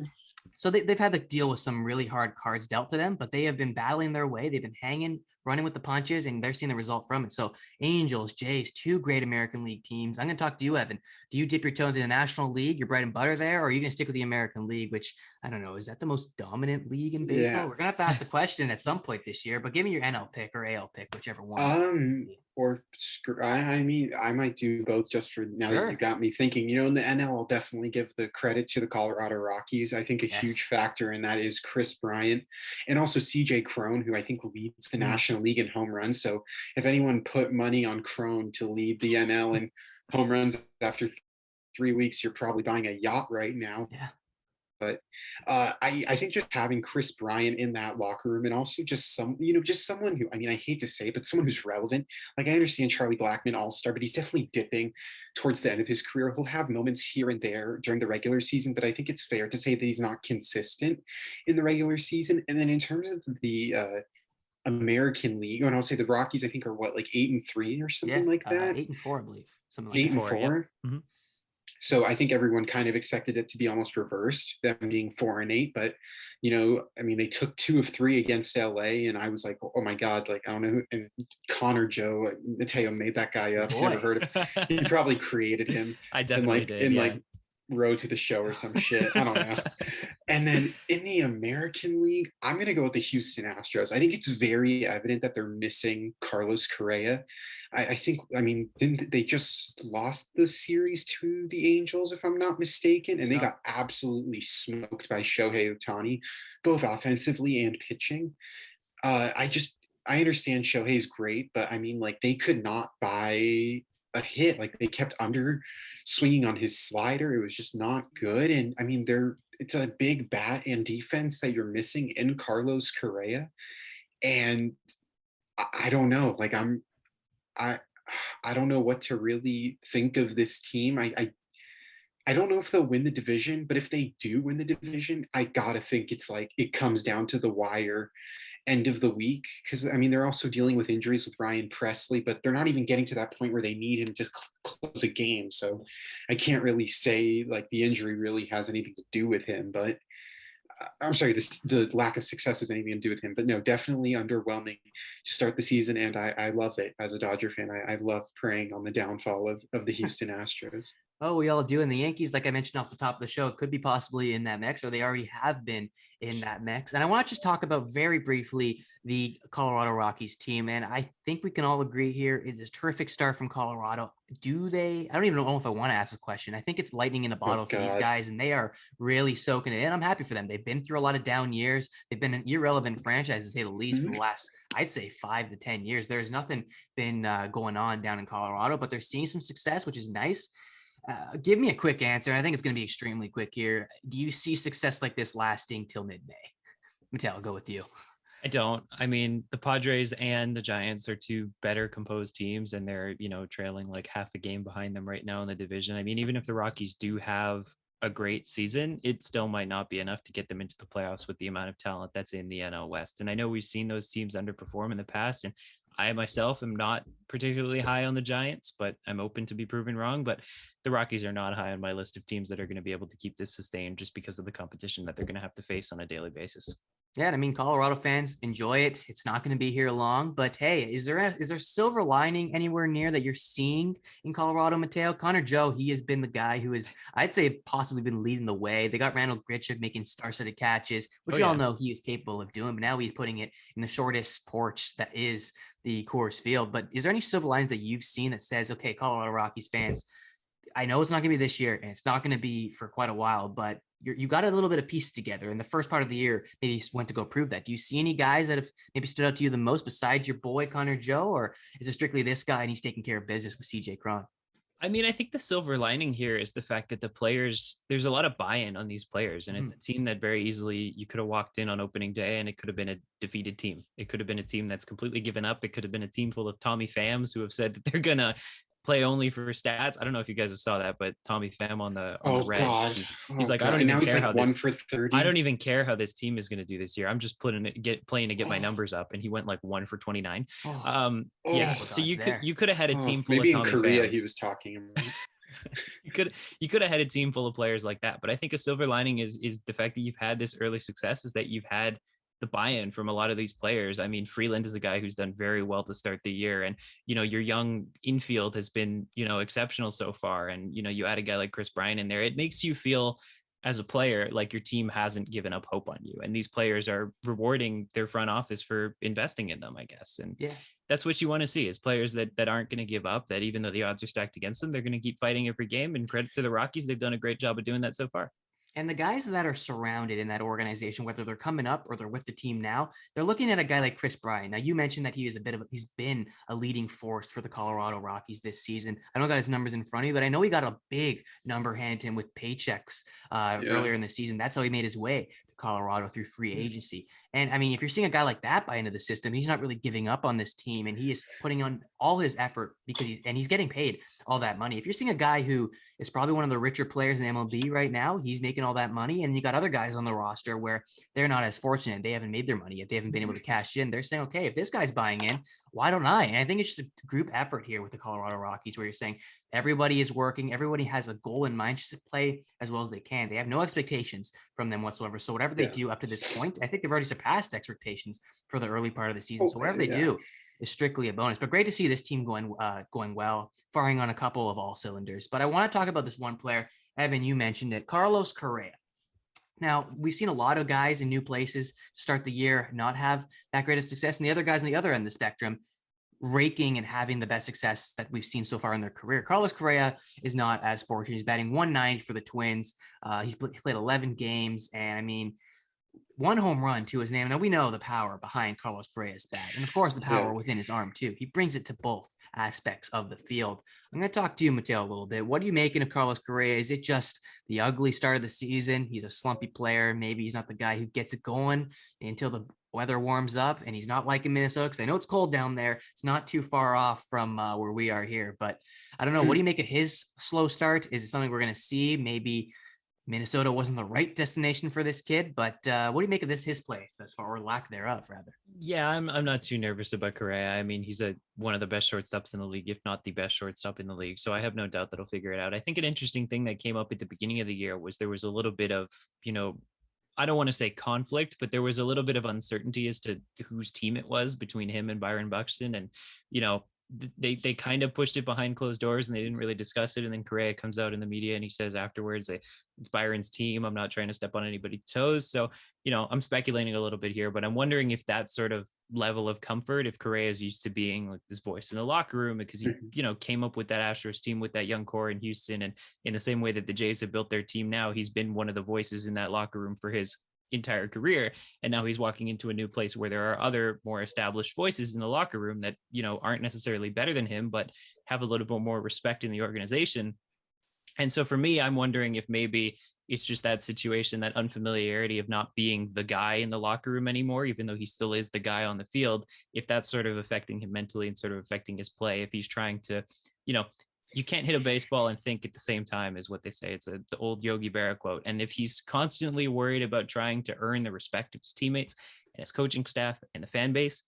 So they've had to deal with some really hard cards dealt to them, but they have been battling their way. They've been hanging, running with the punches, and they're seeing the result from it. So Angels, Jays, two great American League teams. I'm going to talk to you, Evan. Do you dip your toe into the National League, your bread and butter there, or are you going to stick with the American League, which, I don't know, is that the most dominant league in baseball? Yeah. We're going to have to ask the question at some point this year, but give me your NL pick or AL pick, whichever one. I mean, I might do both just for now that you got me thinking. In the NL, I'll definitely give the credit to the Colorado Rockies. I think a huge factor in that is Chris Bryant and also CJ Cron, who I think leads the National League in home runs. So if anyone put money on Cron to lead the NL in home runs after 3 weeks, you're probably buying a yacht right now. Yeah. But I think just having Chris Bryant in that locker room, and also just someone who, I mean, I hate to say it, but someone who's relevant. Like, I understand Charlie Blackmon, all-star, but he's definitely dipping towards the end of his career. He'll have moments here and there during the regular season, but I think it's fair to say that he's not consistent in the regular season. And then in terms of the American League, and I'll say the Rockies, I think are like 8-3 or something like that. 8-4, I believe. Something like 8-4. Yeah. Mm-hmm. So I think everyone kind of expected it to be almost reversed, them being 4-8. But, I mean, they took 2 of 3 against LA, and I was like, oh my God, like, I don't know who, and Connor Joe, Mateo made that guy up. Never heard of him. He probably created him. I definitely did. Like Road to the Show or some shit. I don't know. And then in the American League, I'm going to go with the Houston Astros. I think it's very evident that they're missing Carlos Correa. I think, I mean, didn't they just lost the series to the Angels, if I'm not mistaken? And they got absolutely smoked by Shohei Ohtani, both offensively and pitching. I understand Shohei's great, but I mean, like, they could not buy a hit. Like, they kept under swinging on his slider. It was just not good. And I mean, it's a big bat and defense that you're missing in Carlos Correa. And I don't know, like, I don't know what to really think of this team. I don't know if they'll win the division, but if they do win the division, I gotta think it's like it comes down to the wire end of the week, because I mean, they're also dealing with injuries with Ryan Presley, but they're not even getting to that point where they need him to close a game. So I can't really say like the injury really has anything to do with him, but I'm sorry, the lack of success has anything to do with him. But no, definitely underwhelming to start the season, and I love it as a Dodger fan. I love preying on the downfall of the Houston Astros. Oh, we all do. And the Yankees, like I mentioned off the top of the show, could be possibly in that mix, or they already have been in that mix. And I want to just talk about very briefly the Colorado Rockies team. And I think we can all agree here is a terrific start from Colorado. I don't even know if I want to ask a question. I think it's lightning in a bottle for these guys, and they are really soaking it in. I'm happy for them. They've been through a lot of down years. They've been an irrelevant franchise, to say the least, for the last, I'd say, 5 to 10 years. There's nothing been going on down in Colorado, but they're seeing some success, which is nice. Give me a quick answer. I think it's going to be extremely quick here. Do you see success like this lasting till mid-May? Mattel, I'll go with you. I don't. I mean, the Padres and the Giants are two better composed teams, and they're, trailing like half a game behind them right now in the division. I mean, even if the Rockies do have a great season, it still might not be enough to get them into the playoffs with the amount of talent that's in the NL West. And I know we've seen those teams underperform in the past, and I myself am not particularly high on the Giants, but I'm open to be proven wrong. But the Rockies are not high on my list of teams that are going to be able to keep this sustained just because of the competition that they're going to have to face on a daily basis. Yeah, I mean, Colorado fans enjoy it. It's not going to be here long, but hey, is there silver lining anywhere near that you're seeing in Colorado, Mateo? Connor Joe, he has been the guy who is, I'd say, possibly been leading the way. They got Randall Grichuk making star-studded catches, which we all know he is capable of doing, but now he's putting it in the shortest porch that is the Coors Field. But is there any silver linings that you've seen that says, okay, Colorado Rockies fans, I know it's not going to be this year and it's not going to be for quite a while, but you got a little bit of piece together in the first part of the year. Maybe you went to go prove that. Do you see any guys that have maybe stood out to you the most besides your boy Connor Joe, or is it strictly this guy and he's taking care of business with CJ Cron? I mean, I think the silver lining here is the fact that the players, there's a lot of buy-in on these players, and it's a team that very easily you could have walked in on opening day and it could have been a defeated team. It could have been a team that's completely given up. It could have been a team full of Tommy Phams who have said that they're going to play only for stats. I don't know if you guys saw that, but Tommy Pham on the Reds, God. he's like, God. I don't even care like how 1 for 30. I don't even care how this team is going to do this year. I'm just playing to get my numbers up. And he went like 1 for 29. Yes. So you could have had a team full of maybe in Tommy Korea Phams. he was talking about. you could have had a team full of players like that. But I think a silver lining is the fact that you've had this early success, is that you've had the buy-in from a lot of these players. I mean, Freeland is a guy who's done very well to start the year, and your young infield has been exceptional so far. And you add a guy like Chris Bryant in there, it makes you feel as a player like your team hasn't given up hope on you, and these players are rewarding their front office for investing in them, I guess. And that's what you want to see, is players that aren't going to give up, that even though the odds are stacked against them, they're going to keep fighting every game. And credit to the Rockies, they've done a great job of doing that so far. And the guys that are surrounded in that organization, whether they're coming up or they're with the team now, they're looking at a guy like Chris Bryant. Now, you mentioned that he's been a leading force for the Colorado Rockies this season. I don't got his numbers in front of me, but I know he got a big number handed to him with paychecks earlier in the season. That's how he made his way to Colorado through free agency. And I mean, if you're seeing a guy like that buy into the system, he's not really giving up on this team, and he is putting on all his effort because he's getting paid all that money. If you're seeing a guy who is probably one of the richer players in MLB right now, he's making all that money, and you got other guys on the roster where they're not as fortunate. They haven't made their money yet. They haven't been able to cash in. They're saying, okay, if this guy's buying in, why don't I? And I think it's just a group effort here with the Colorado Rockies, where you're saying everybody is working. Everybody has a goal in mind, just to play as well as they can. They have no expectations from them whatsoever. So whatever they do up to this point, I think they've already surpassed expectations for the early part of the season. So whatever they do is strictly a bonus. But great to see this team going well, firing on a couple of all cylinders. But I want to talk about this one player. Evan, you mentioned it, Carlos Correa. Now, we've seen a lot of guys in new places start the year not have that great of success, and the other guys on the other end of the spectrum raking and having the best success that we've seen so far in their career. Carlos Correa is not as fortunate. He's batting 190 for the Twins. He's played 11 games, and I mean, 1 home run to his name. Now, we know the power behind Carlos Correa's bat, and of course the power within his arm too. He brings it to both aspects of the field. I'm going to talk to you, Mateo, a little bit. What are you making of Carlos Correa? Is it just the ugly start of the season? He's a slumpy player. Maybe he's not the guy who gets it going until the weather warms up, and he's not like in Minnesota, because I know it's cold down there. It's not too far off from where we are here, but I don't know. What do you make of his slow start? Is it something we're going to see? Maybe Minnesota wasn't the right destination for this kid, but what do you make of his play thus far, or lack thereof, rather? Yeah, I'm not too nervous about Correa. I mean, he's one of the best shortstops in the league, if not the best shortstop in the league. So I have no doubt that he'll figure it out. I think an interesting thing that came up at the beginning of the year was there was a little bit of, I don't want to say conflict, but there was a little bit of uncertainty as to whose team it was between him and Byron Buxton. And, they kind of pushed it behind closed doors and they didn't really discuss it. And then Correa comes out in the media and he says afterwards, it's Byron's team. I'm not trying to step on anybody's toes. So, I'm speculating a little bit here, but I'm wondering if that sort of level of comfort, if Correa is used to being like this voice in the locker room, because he, came up with that Astros team with that young core in Houston. And in the same way that the Jays have built their team now, he's been one of the voices in that locker room for his entire career, and now he's walking into a new place where there are other more established voices in the locker room that aren't necessarily better than him, but have a little bit more respect in the organization. And so for me, I'm wondering if maybe it's just that situation, that unfamiliarity of not being the guy in the locker room anymore, even though he still is the guy on the field, if that's sort of affecting him mentally and sort of affecting his play, if he's trying to, you can't hit a baseball and think at the same time, is what they say. It's the old Yogi Berra quote. And if he's constantly worried about trying to earn the respect of his teammates and his coaching staff and the fan base,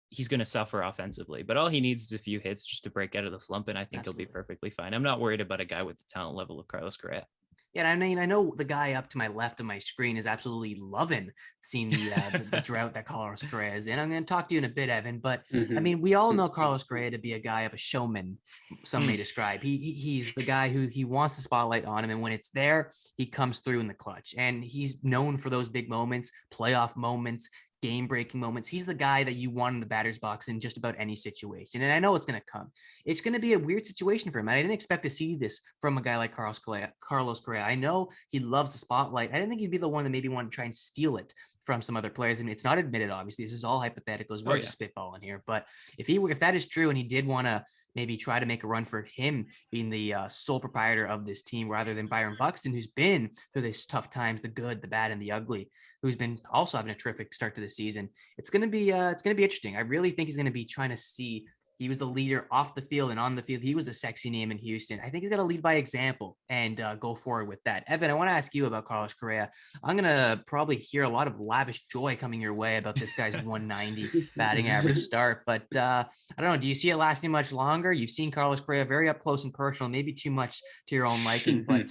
he's going to suffer offensively. But all he needs is a few hits just to break out of the slump, and I think he'll be perfectly fine. I'm not worried about a guy with the talent level of Carlos Correa. Yeah, I mean, I know the guy up to my left of my screen is absolutely loving seeing the drought that Carlos Correa is in. I'm going to talk to you in a bit, Evan, but I mean, we all know Carlos Correa to be a guy of a showman, some may describe. He's the guy who he wants the spotlight on him, and when it's there, he comes through in the clutch. And he's known for those big moments, playoff moments, game-breaking moments. He's the guy that you want in the batter's box in just about any situation. And I know it's going to come. It's going to be a weird situation for him. I didn't expect to see this from a guy like Carlos Correa. I know he loves the spotlight. I didn't think he'd be the one that maybe wanted to try and steal it from some other players. And it's not admitted, obviously. This is all hypotheticals. We're just spitballing here. But if that is true and he did want to maybe try to make a run for him being the sole proprietor of this team rather than Byron Buxton, who's been through these tough times, the good, the bad, and the ugly, who's been also having a terrific start to the season. It's going to be interesting. I really think he's going to be trying to see He was the leader off the field and on the field. He was a sexy name in Houston. I think he's got to lead by example and go forward with that. Evan, I want to ask you about Carlos Correa. I'm going to probably hear a lot of lavish joy coming your way about this guy's 190 batting average start. But I don't know. Do you see it lasting much longer? You've seen Carlos Correa very up close and personal, maybe too much to your own liking. But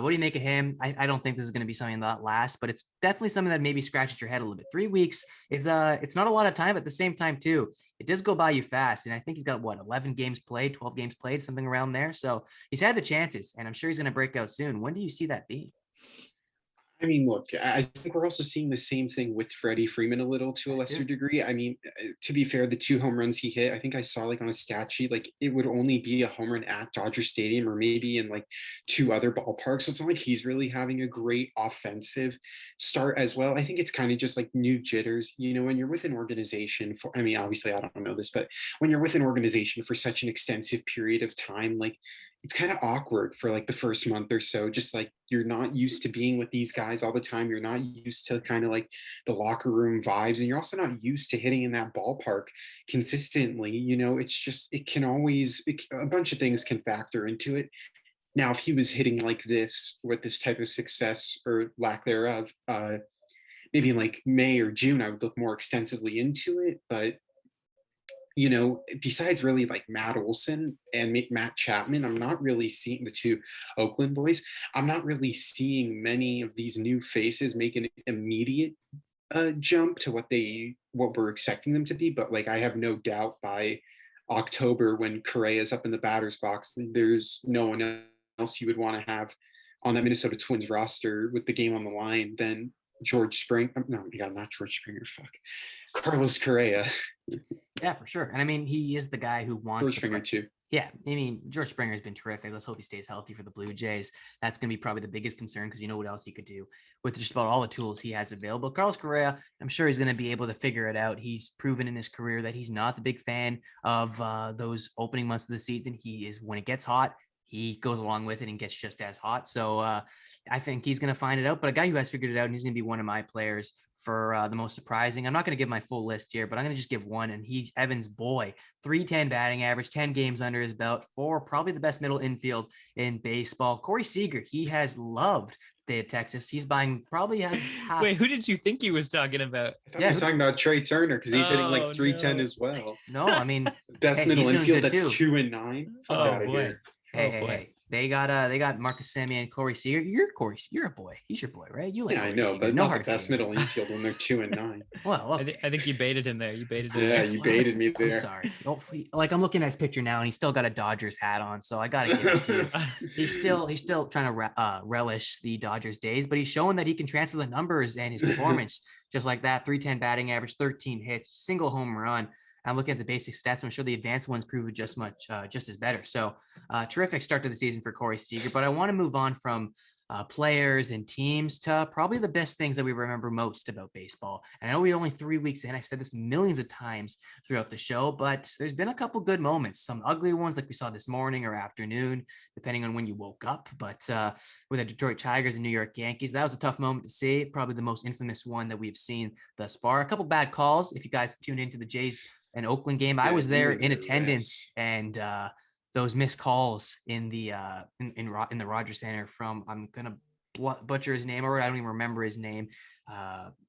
what do you make of him? I don't think this is going to be something that lasts, but it's definitely something that maybe scratches your head a little bit. 3 weeks is it's not a lot of time. At the same time, too, it does go by you fast. And I think he's got 11 games played, 12 games played, something around there. So he's had the chances, and I'm sure he's going to break out soon. When do you see that being? I mean, look, I think we're also seeing the same thing with Freddie Freeman a little to a lesser degree. I mean, to be fair, the 2 home runs he hit, I think I saw like on a stat sheet, like it would only be a home run at Dodger Stadium or maybe in like 2 other ballparks. So it's not like he's really having a great offensive start as well. I think it's kind of just like new jitters, when you're with an organization for, I mean, obviously I don't know this, but when you're with an organization for such an extensive period of time, like it's kind of awkward for like the first month or so, just like you're not used to being with these guys all the time. You're not used to kind of like the locker room vibes, and you're also not used to hitting in that ballpark consistently. It's just, a bunch of things can factor into it. Now, if he was hitting like this with this type of success or lack thereof, maybe in like May or June, I would look more extensively into it. But besides really like Matt Olson and Matt Chapman, I'm not really seeing the 2 Oakland boys. I'm not really seeing many of these new faces make an immediate jump to what we're expecting them to be. But like, I have no doubt by October, when Correa's up in the batter's box, there's no one else you would want to have on that Minnesota Twins roster with the game on the line than George Springer. No, not George Springer. Fuck. Carlos Correa. Yeah, for sure. And I mean, he is the guy who wants George Springer too. Yeah, I mean, George Springer has been terrific. Let's hope he stays healthy for the Blue Jays. That's going to be probably the biggest concern, because you know what else he could do with just about all the tools he has available. Carlos Correa, I'm sure he's going to be able to figure it out. He's proven in his career that he's not the big fan of those opening months of the season. He is, when it gets hot, he goes along with it and gets just as hot. So I think he's going to find it out. But a guy who has figured it out, and he's going to be one of my players for the most surprising. I'm not going to give my full list here, but I'm going to just give one, and he's Evan's boy. 310 batting average, 10 games under his belt, for probably the best middle infield in baseball. Corey Seager, he has loved the state of Texas. He's buying, probably has half. Wait, who did you think he was talking about? I thought he was talking about Trey Turner, because he's hitting like 310 as well. No, I mean, best middle infield, that's 2-9. Oh boy. Hey. They got Marcus Semien, Corey Seager. You're a boy. He's your boy, right? You like? Yeah, I know, but not the best middle infield when they're 2-9. Well, I think you baited him there. You baited him. Yeah, you baited me there. I'm sorry. Like, I'm looking at his picture now, and he's still got a Dodgers hat on, so I gotta give it to you. He's still trying to relish the Dodgers days, but he's showing that he can transfer the numbers and his performance just like that. 310 batting average, 13 hits, single home run. I'm looking at the basic stats, but I'm sure the advanced ones prove just as better. So terrific start to the season for Corey Seager. But I want to move on from players and teams to probably the best things that we remember most about baseball. And I know we're only 3 weeks in. I've said this millions of times throughout the show, but there's been a couple good moments, some ugly ones like we saw this morning or afternoon, depending on when you woke up. But with the Detroit Tigers and New York Yankees, that was a tough moment to see. Probably the most infamous one that we've seen thus far. A couple bad calls. If you guys tuned into the Jays and Oakland game, I was there in attendance, and those missed calls in the Rogers Center from, I'm gonna butcher his name, or I don't even remember his name.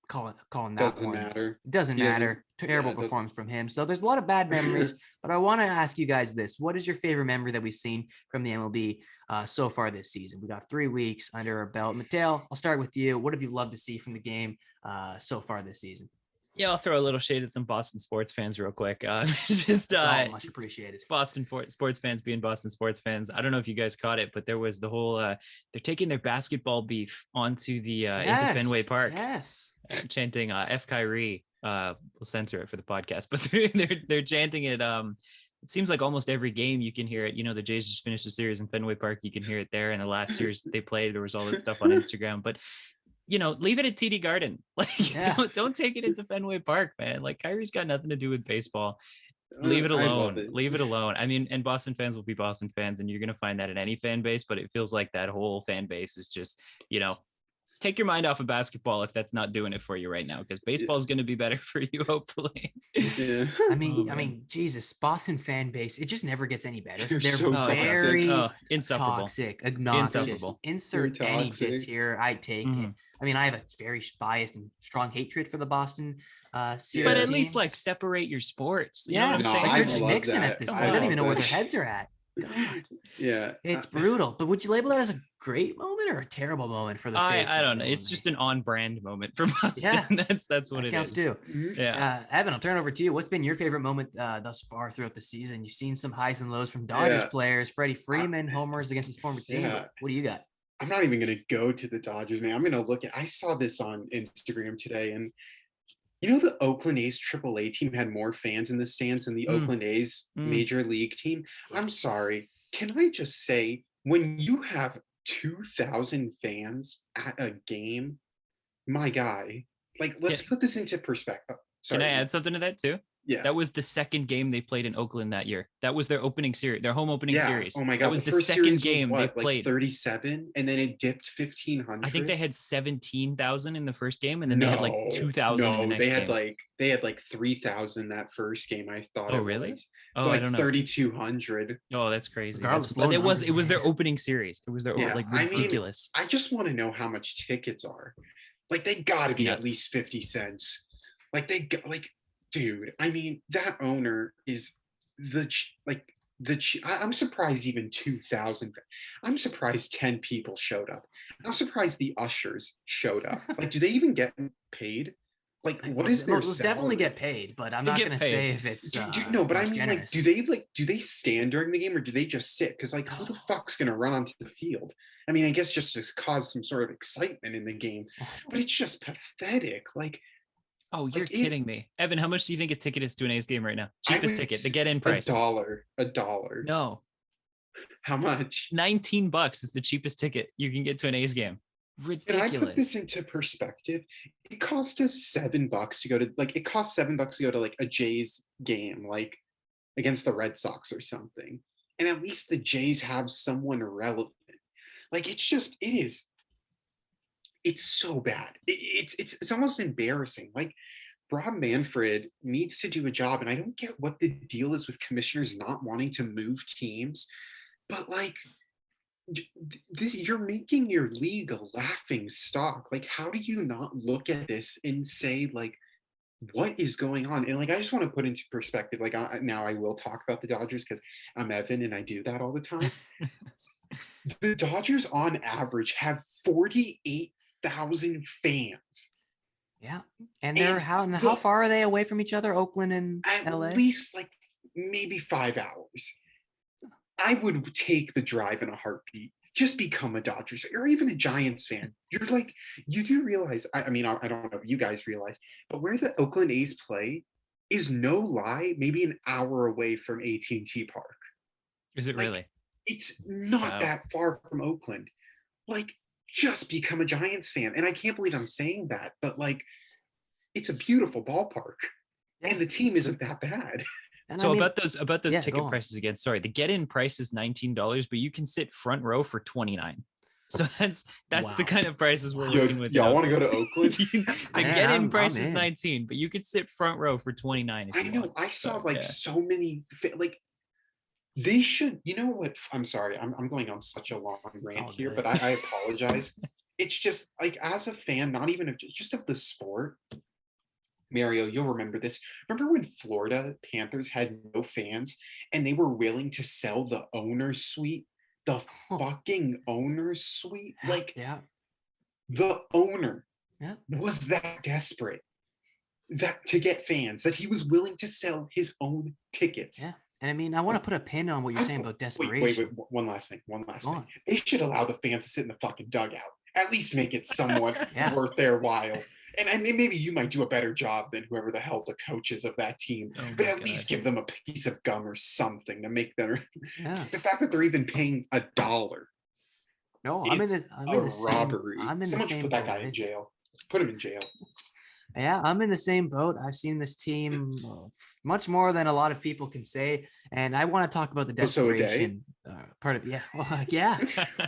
Calling that doesn't one. matter. Doesn't matter. Terrible performance from him. So there's a lot of bad memories, but I want to ask you guys this: what is your favorite memory that we've seen from the MLB so far this season? We got 3 weeks under our belt. Mateo, I'll start with you. What have you loved to see from the game so far this season? Yeah, I'll throw a little shade at some Boston sports fans real quick. Just much appreciated. Boston sports fans being Boston sports fans. I don't know if you guys caught it, but there was the whole they're taking their basketball beef onto the into Fenway Park. Yes. Chanting F Kyrie. We'll censor it for the podcast, but they're chanting it. It seems like almost every game you can hear it. The Jays just finished a series in Fenway Park. You can hear it there. And the last series they played, there was all that stuff on Instagram. But leave it at TD Garden. Like, don't take it into Fenway Park, man. Like, Kyrie's got nothing to do with baseball. Leave it alone. Leave it alone. I mean, and Boston fans will be Boston fans, and you're going to find that in any fan base, but it feels like that whole fan base is just, take your mind off of basketball if that's not doing it for you right now, because baseball is going to be better for you, hopefully. Yeah. I mean, Jesus, Boston fan base, it just never gets any better. They're They're so very insufferable. toxic, obnoxious. Insufferable. Insert any diss here, I take it. I mean, I have a very biased and strong hatred for the Boston series. But at teams. least like separate your sports. You Yeah, know what I'm saying? they're just mixing at this point. I don't even know where their heads are at. God. Yeah, it's brutal. But would you label that as a great moment or a terrible moment for the space? I don't know. It's just an on-brand moment for Boston. Yeah, that's what it is. Too. Yeah. Evan, I'll turn it over to you. What's been your favorite moment thus far throughout the season? You've seen some highs and lows from Dodgers players. Freddie Freeman homers against his former team. What do you got? I'm not even going to go to the Dodgers, man. I'm going to look at. I saw this on Instagram today, and you know, the Oakland A's AAA team had more fans in the stands than the Oakland A's Major League team. I'm sorry. Can I just say, when you have 2,000 fans at a game, my guy, like, let's put this into perspective. Sorry. Can I add something to that too? Yeah. That was the second game they played in Oakland that year. That was their opening series, their home opening series. Oh my God. That was the second game they played. Like 37, and then it dipped 1,500. I think they had 17,000 in the first game, and then they had like 2,000 in the next game. They had like 3,000 that first game, I thought. Oh, really? Oh, like I don't know. 3,200. Oh, that's crazy. But it was their opening series. It was their like ridiculous. I just want to know how much tickets are. Like, they got to be at least 50 cents. Like, dude, I mean, that owner is I'm surprised even 2,000. I'm surprised 10 people showed up. I'm surprised the ushers showed up. Like, do they even get paid? Like, what is their salary? Definitely get paid, but I'm not going to say if it's no, but I mean, generous. Do they stand during the game, or do they just sit? Because like, who the fuck's going to run onto the field? I mean, I guess just to cause some sort of excitement in the game, but it's just pathetic. Like, oh, you're kidding me. Evan, how much do you think a ticket is to an A's game right now? Cheapest ticket, the get-in price. $1. No. How much? $19 is the cheapest ticket you can get to an A's game. Ridiculous. Can I put this into perspective? It cost us $7 to go to, like, it cost $7 to go to like a Jays game, like against the Red Sox or something. And at least the Jays have someone relevant. Like, it's so bad. It's almost embarrassing. Like, Rob Manfred needs to do a job, and I don't get what the deal is with commissioners not wanting to move teams, but like, you're making your league a laughing stock. Like, how do you not look at this and say, like, what is going on? And like, I just want to put into perspective, like, now I will talk about the Dodgers because I'm Evan and I do that all the time. The Dodgers on average have 48,000 fans. Yeah. And how far are they away from each other, Oakland and LA? At least like maybe 5 hours. I would take the drive in a heartbeat. Just become a Dodgers or even a Giants fan. You're like, you do realize, I mean, I don't know if you guys realize, but where the Oakland A's play is, no lie, maybe an hour away from AT&T Park. Is it really? It's not that far from Oakland. Like, just become a Giants fan. And I can't believe I'm saying that, but like, it's a beautiful ballpark, and the team isn't that bad. And so about those ticket prices again. Sorry, the get-in price is $19, but you can sit front row for $29. So that's the kind of prices we're working with. Y'all want to go to Oakland? The get-in price is $19, but you could sit front row for $29. I know. I saw so many like. They should, you know what? I'm sorry. I'm going on such a long rant here, but I apologize. It's just like, as a fan, not even just of the sport, Mario, you'll remember this. Remember when Florida Panthers had no fans and they were willing to sell the owner's suite? The fucking owner's suite? Like, the owner was that desperate to get fans that he was willing to sell his own tickets. Yeah. And I mean, I want to put a pin on what you're saying about desperation. Wait. One last thing. They should allow the fans to sit in the fucking dugout. At least make it somewhat worth their while. And maybe you might do a better job than whoever the hell the coach is of that team. But at least give them a piece of gum or something to make their... The fact that they're even paying $1. No, I'm in the robbery. I'm in Someone the same should put that guy in jail. Put him in jail. Yeah, I'm in the same boat. I've seen this team much more than a lot of people can say, and I want to talk about the desperation part of. Yeah, well, yeah,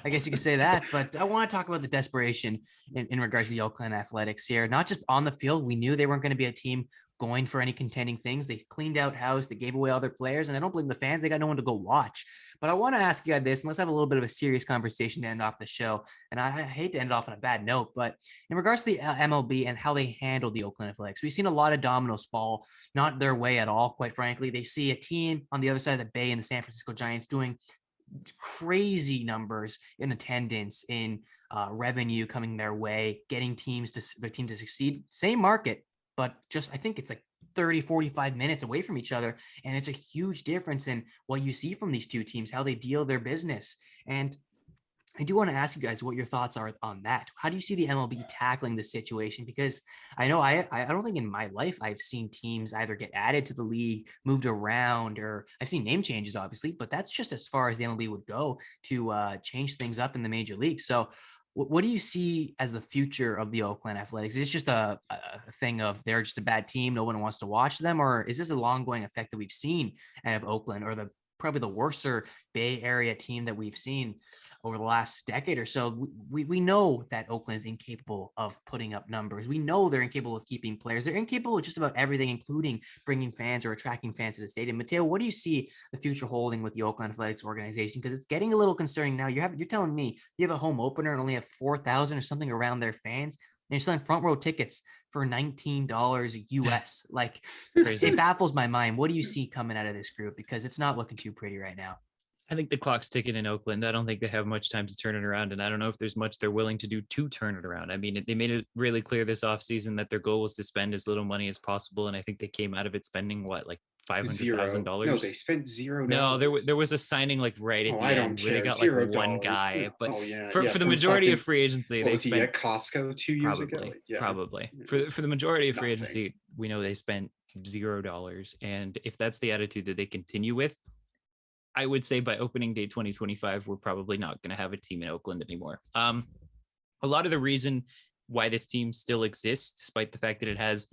I guess you could say that. But I want to talk about the desperation in regards to the Oakland Athletics here. Not just on the field, we knew they weren't going to be a team going for any contending things. They cleaned out house. They gave away all their players, and I don't blame the fans. They got no one to go watch. But I want to ask you guys this, and let's have a little bit of a serious conversation to end off the show. And I hate to end it off on a bad note, but in regards to the MLB and how they handled the Oakland Athletics, we've seen a lot of dominoes fall, not their way at all, quite frankly. They see a team on the other side of the bay in the San Francisco Giants doing crazy numbers in attendance, in revenue coming their way, getting their team to succeed. Same market, but just I think it's like 30, 45 minutes away from each other. And it's a huge difference in what you see from these two teams, how they deal their business. And I do want to ask you guys what your thoughts are on that. How do you see the MLB tackling this situation? Because I know I don't think in my life I've seen teams either get added to the league, moved around, or I've seen name changes, obviously, but that's just as far as the MLB would go to change things up in the major league. So what do you see as the future of the Oakland Athletics? Is this just a thing of they're just a bad team, no one wants to watch them, or is this a long-going effect that we've seen out of Oakland, or probably the worser Bay Area team that we've seen over the last decade or so? We know that Oakland is incapable of putting up numbers. We know they're incapable of keeping players. They're incapable of just about everything, including bringing fans or attracting fans to the stadium. Mateo, what do you see the future holding with the Oakland Athletics organization? Because it's getting a little concerning now. You're telling me you have a home opener and only have 4,000 or something around their fans, and you're selling front row tickets for $19 US. Like, it baffles my mind. What do you see coming out of this group? Because it's not looking too pretty right now. I think the clock's ticking in Oakland. I don't think they have much time to turn it around. And I don't know if there's much they're willing to do to turn it around. I mean, they made it really clear this offseason that their goal was to spend as little money as possible. And I think they came out of it spending like $500,000. No, they spent $0. No, there was a signing like right at the end where they got like one guy. But for the majority of free agency, they spent at Costco 2 years ago. Probably. For the majority of free agency, we know they spent $0. And if that's the attitude that they continue with, I would say by opening day 2025, we're probably not going to have a team in Oakland anymore. A lot of the reason why this team still exists, despite the fact that it has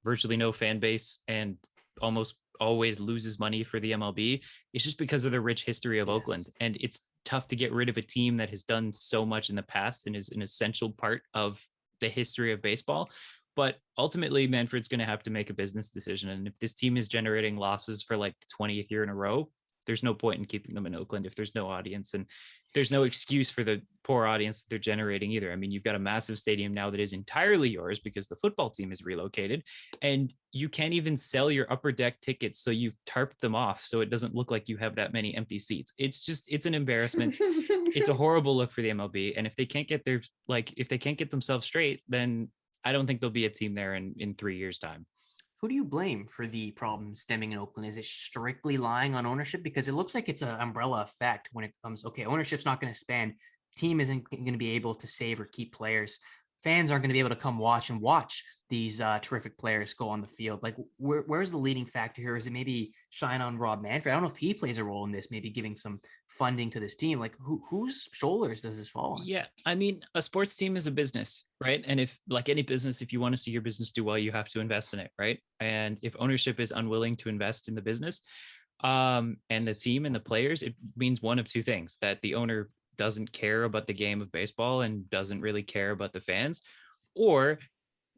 virtually no fan base and almost always loses money for the MLB, is just because of the rich history of Oakland. And it's tough to get rid of a team that has done so much in the past and is an essential part of the history of baseball. But ultimately, Manfred's going to have to make a business decision. And if this team is generating losses for like the 20th year in a row, there's no point in keeping them in Oakland if there's no audience, and there's no excuse for the poor audience that they're generating either. I mean, you've got a massive stadium now that is entirely yours because the football team is relocated, and you can't even sell your upper deck tickets. So you've tarped them off. So it doesn't look like you have that many empty seats. It's an embarrassment. It's a horrible look for the MLB. And if they can't get themselves straight, then I don't think there'll be a team there in 3 years' time. Who do you blame for the problems stemming in Oakland? Is it strictly lying on ownership? Because it looks like it's an umbrella effect when it comes, okay, ownership's not going to spend, team isn't going to be able to save or keep players. Fans aren't going to be able to come watch these terrific players go on the field. Like, where's the leading factor here? Is it maybe shine on Rob Manfred? I don't know if he plays a role in this, maybe giving some funding to this team. Like, whose shoulders does this fall on? Yeah, I mean, a sports team is a business, right? And if, like any business, if you want to see your business do well, you have to invest in it, right? And if ownership is unwilling to invest in the business, and the team and the players, it means one of two things: that the owner doesn't care about the game of baseball and doesn't really care about the fans, or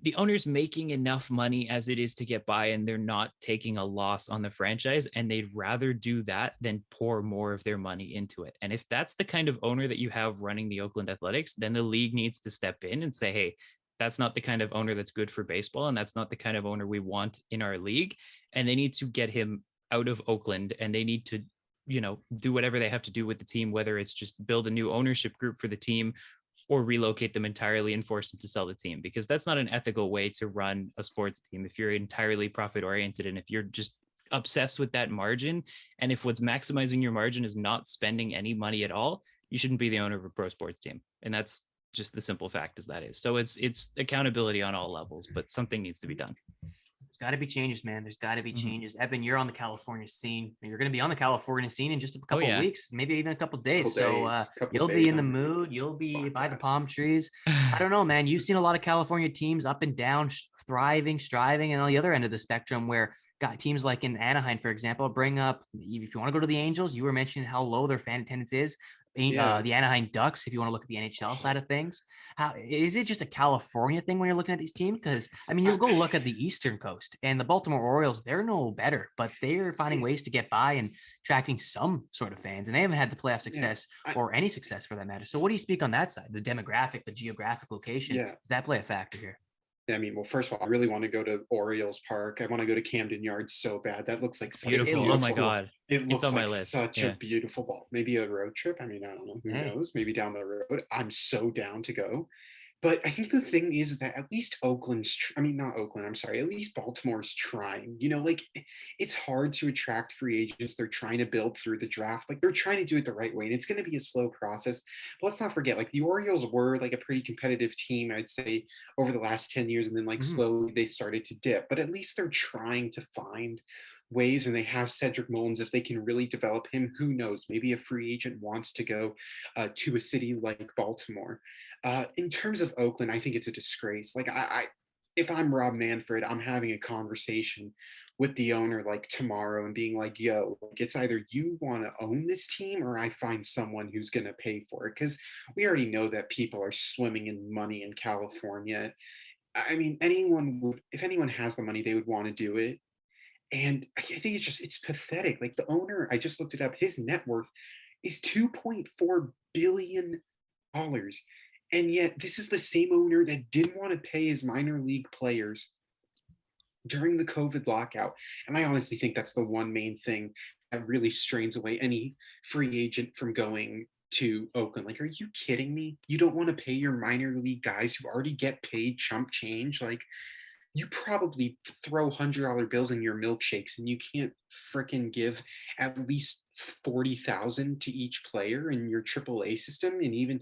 the owner's making enough money as it is to get by and they're not taking a loss on the franchise, and they'd rather do that than pour more of their money into it. And if that's the kind of owner that you have running the Oakland Athletics, then the league needs to step in and say, hey, that's not the kind of owner that's good for baseball, and that's not the kind of owner we want in our league. And they need to get him out of Oakland, and they need to do whatever they have to do with the team, whether it's just build a new ownership group for the team or relocate them entirely and force them to sell the team, because that's not an ethical way to run a sports team. If you're entirely profit oriented and if you're just obsessed with that margin, and if what's maximizing your margin is not spending any money at all, you shouldn't be the owner of a pro sports team. And that's just the simple fact as that is. So it's accountability on all levels, but something needs to be done. There's got to be changes, man. There's got to be Mhm. changes. Evan, you're on the California scene. You're going to be on the California scene in just a couple of yeah. weeks, maybe even a couple of days. Couple You'll days, be in the I'm ready. mood. You'll be Fuck by the yeah. palm trees. I don't know, man. You've seen a lot of California teams up and down, thriving, striving, and on the other end of the spectrum where got teams like in Anaheim, for example, bring up, if you want to go to the Angels, you were mentioning how low their fan attendance is. Yeah. The Anaheim Ducks, if you want to look at the NHL side of things. How is it just a California thing when you're looking at these teams? Because I mean, you'll go look at the Eastern Coast and the Baltimore Orioles, they're no better, but they're finding ways to get by and attracting some sort of fans, and they haven't had the playoff success or any success for that matter. So what do you speak on that side? The demographic, the geographic location, does that play a factor here? I mean, well, first of all, I really want to go to Orioles Park. I want to go to Camden Yards so bad. That looks like such Beautiful. It Oh looks my cool. God. It It's looks on my like list. such Yeah. a beautiful ball. Maybe a road trip. I mean, I don't know. Who knows? Maybe down the road. I'm so down to go. But I think the thing is that at least not Oakland, I'm sorry, at least Baltimore's trying. You know, like it's hard to attract free agents. They're trying to build through the draft. Like they're trying to do it the right way. And it's going to be a slow process. But let's not forget, like the Orioles were like a pretty competitive team, I'd say, over the last 10 years. And then like slowly they started to dip. But at least they're trying to find ways, and they have Cedric Mullins. If they can really develop him, who knows, maybe a free agent wants to go to a city like Baltimore. In terms of Oakland, I think it's a disgrace. Like if I'm Rob Manfred, I'm having a conversation with the owner like tomorrow and being like, yo, like, it's either you want to own this team or I find someone who's going to pay for it, because we already know that people are swimming in money in California. I mean, if anyone has the money, they would want to do it. And I think it's pathetic. Like the owner, I just looked it up, his net worth is $2.4 billion. And yet this is the same owner that didn't want to pay his minor league players during the COVID lockout. And I honestly think that's the one main thing that really strains away any free agent from going to Oakland. Like, are you kidding me? You don't want to pay your minor league guys who already get paid chump change? Like, you probably throw $100 bills in your milkshakes and you can't fricking give at least 40,000 to each player in your AAA system, and even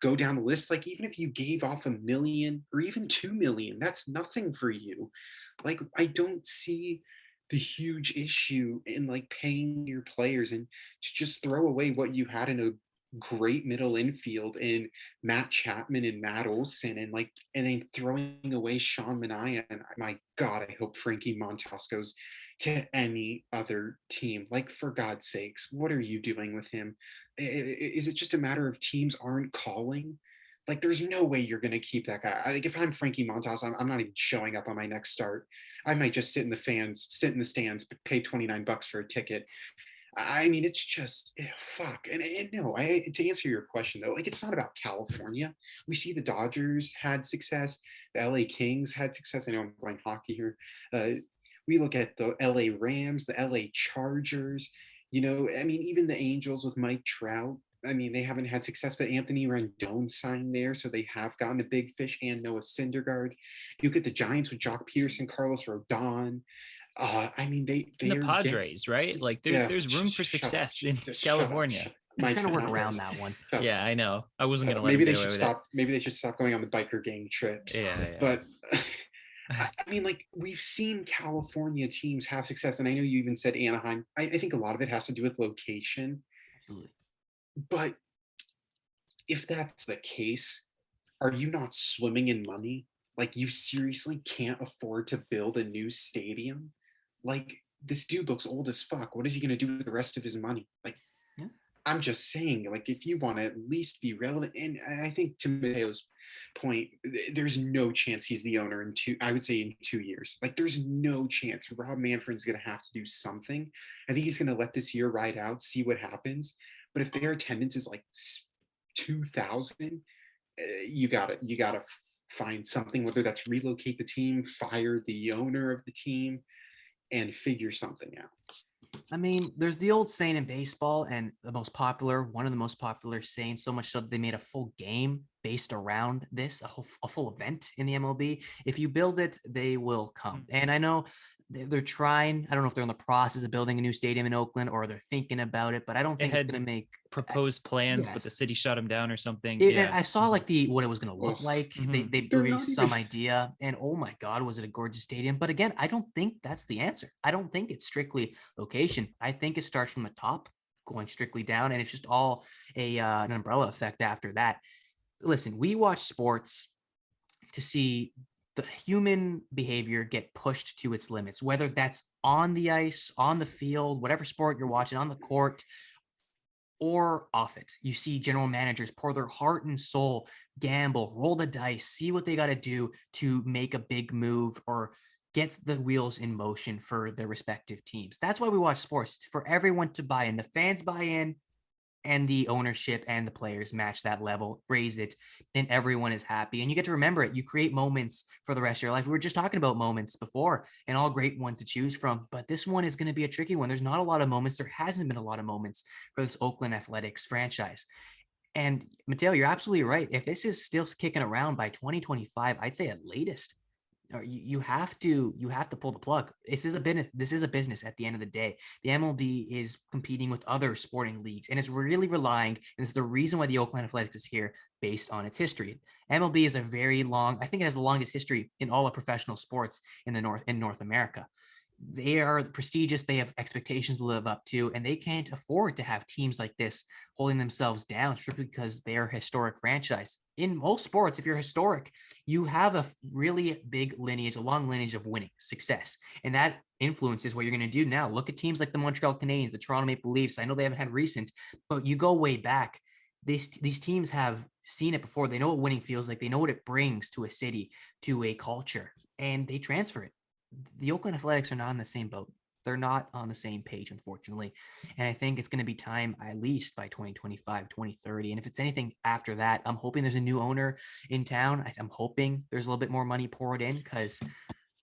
go down the list. Like, even if you gave off $1 million or even 2 million, that's nothing for you. Like, I don't see the huge issue in like paying your players, and to just throw away what you had in a great middle infield in Matt Chapman and Matt Olson, and then throwing away Sean Manaea. And my God, I hope Frankie Montas goes to any other team. Like, for God's sakes, what are you doing with him? Is it just a matter of teams aren't calling? Like, there's no way you're going to keep that guy. Like, if I'm Frankie Montas, I'm not even showing up on my next start. I might just sit in the stands, pay $29 for a ticket. I mean, it's just fuck. And no, to answer your question though, like, it's not about California. We see the Dodgers had success, the LA Kings had success. I know I'm going hockey here. We look at the LA Rams, the LA Chargers. You know, I mean, even the Angels with Mike Trout. I mean, they haven't had success, but Anthony Rendon signed there, so they have gotten a big fish, and Noah Syndergaard. You look at the Giants with Jock Peterson, Carlos Rodon. I mean, And the Padres, right? Like there's room for success in California. I'm trying to work around that one. Yeah, I know. I wasn't gonna let maybe him they get away should with stop. Maybe they should stop going on the biker gang trips. Yeah. But I mean, like, we've seen California teams have success, and I know you even said Anaheim. I think a lot of it has to do with location. Absolutely. But if that's the case, are you not swimming in money? Like, you seriously can't afford to build a new stadium? Like, this dude looks old as fuck. What is he going to do with the rest of his money? Like, I'm just saying, like, if you want to at least be relevant, and I think to Mateo's point, there's no chance he's the owner in 2 years. Like, there's no chance. Rob Manfred's going to have to do something. I think he's going to let this year ride out, see what happens. But if their attendance is like 2,000, you gotta find something, whether that's relocate the team, fire the owner of the team, and figure something out. I mean, there's the old saying in baseball, and one of the most popular saying, so much so that they made a full game based around this, a full event in the MLB. If you build it, they will come. And I know they're trying. I don't know if they're in the process of building a new stadium in Oakland or they're thinking about it, but I don't think it's going to make proposed plans, but the city shut them down or something. And I saw like what it was going to look like. They released some idea, and oh my God, was it a gorgeous stadium? But again, I don't think that's the answer. I don't think it's strictly location. I think it starts from the top, going strictly down, and it's just all an umbrella effect after that. Listen, we watch sports to see the human behavior get pushed to its limits, whether that's on the ice, on the field, whatever sport you're watching, on the court, or off it. You see general managers pour their heart and soul, gamble, roll the dice, see what they got to do to make a big move or get the wheels in motion for their respective teams. That's why we watch sports, for everyone to buy in. The fans buy in, and the ownership and the players match that level, raise it, and everyone is happy. And you get to remember it. You create moments for the rest of your life. We were just talking about moments before and all great ones to choose from, but this one is going to be a tricky one. There's not a lot of moments. There hasn't been a lot of moments for this Oakland Athletics franchise. And Mateo, you're absolutely right. If this is still kicking around by 2025, I'd say at latest, you have to pull the plug. This is a business at the end of the day. The MLB is competing with other sporting leagues, and it's really relying, and it's the reason why the Oakland Athletics is here, based on its history. MLB is I think it has the longest history in all of professional sports in North America. They are prestigious. They have expectations to live up to, and they can't afford to have teams like this holding themselves down strictly because they are a historic franchise. In most sports, if you're historic, you have a really big lineage, a long lineage of winning success. And that influences what you're going to do now. Look at teams like the Montreal Canadiens, the Toronto Maple Leafs. I know they haven't had recent, but you go way back. These teams have seen it before. They know what winning feels like. They know what it brings to a city, to a culture, and they transfer it. The Oakland Athletics are not on the same boat. They're not on the same page, unfortunately. And I think it's going to be time, at least by 2025, 2030. And if it's anything after that, I'm hoping there's a new owner in town. I'm hoping there's a little bit more money poured in, because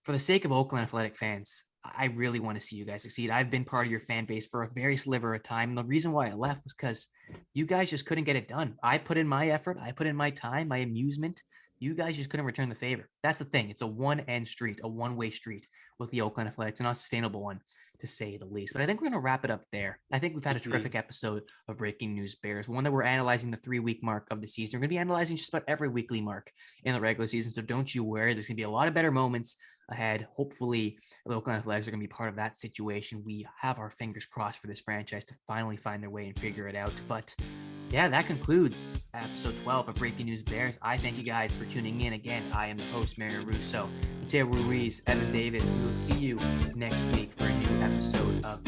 for the sake of Oakland Athletic fans, I really want to see you guys succeed. I've been part of your fan base for a very sliver of time. And the reason why I left was because you guys just couldn't get it done. I put in my effort. I put in my time, my amusement. You guys just couldn't return the favor. That's the thing. It's a one-way street with the Oakland Athletics, an unsustainable one, to say the least. But I think we're going to wrap it up there. I think we've had a terrific episode of Breaking News Bears, one that we're analyzing the 3-week mark of the season. We're going to be analyzing just about every weekly mark in the regular season, so don't you worry. There's going to be a lot of better moments ahead. Hopefully, the Oakland Athletics are going to be part of that situation. We have our fingers crossed for this franchise to finally find their way and figure it out. But yeah, that concludes episode 12 of Breaking News Bears. I thank you guys for tuning in. Again, I am the host, Mario Russo, Mateo Ruiz, Evan Davis. We will see you next week for a new episode of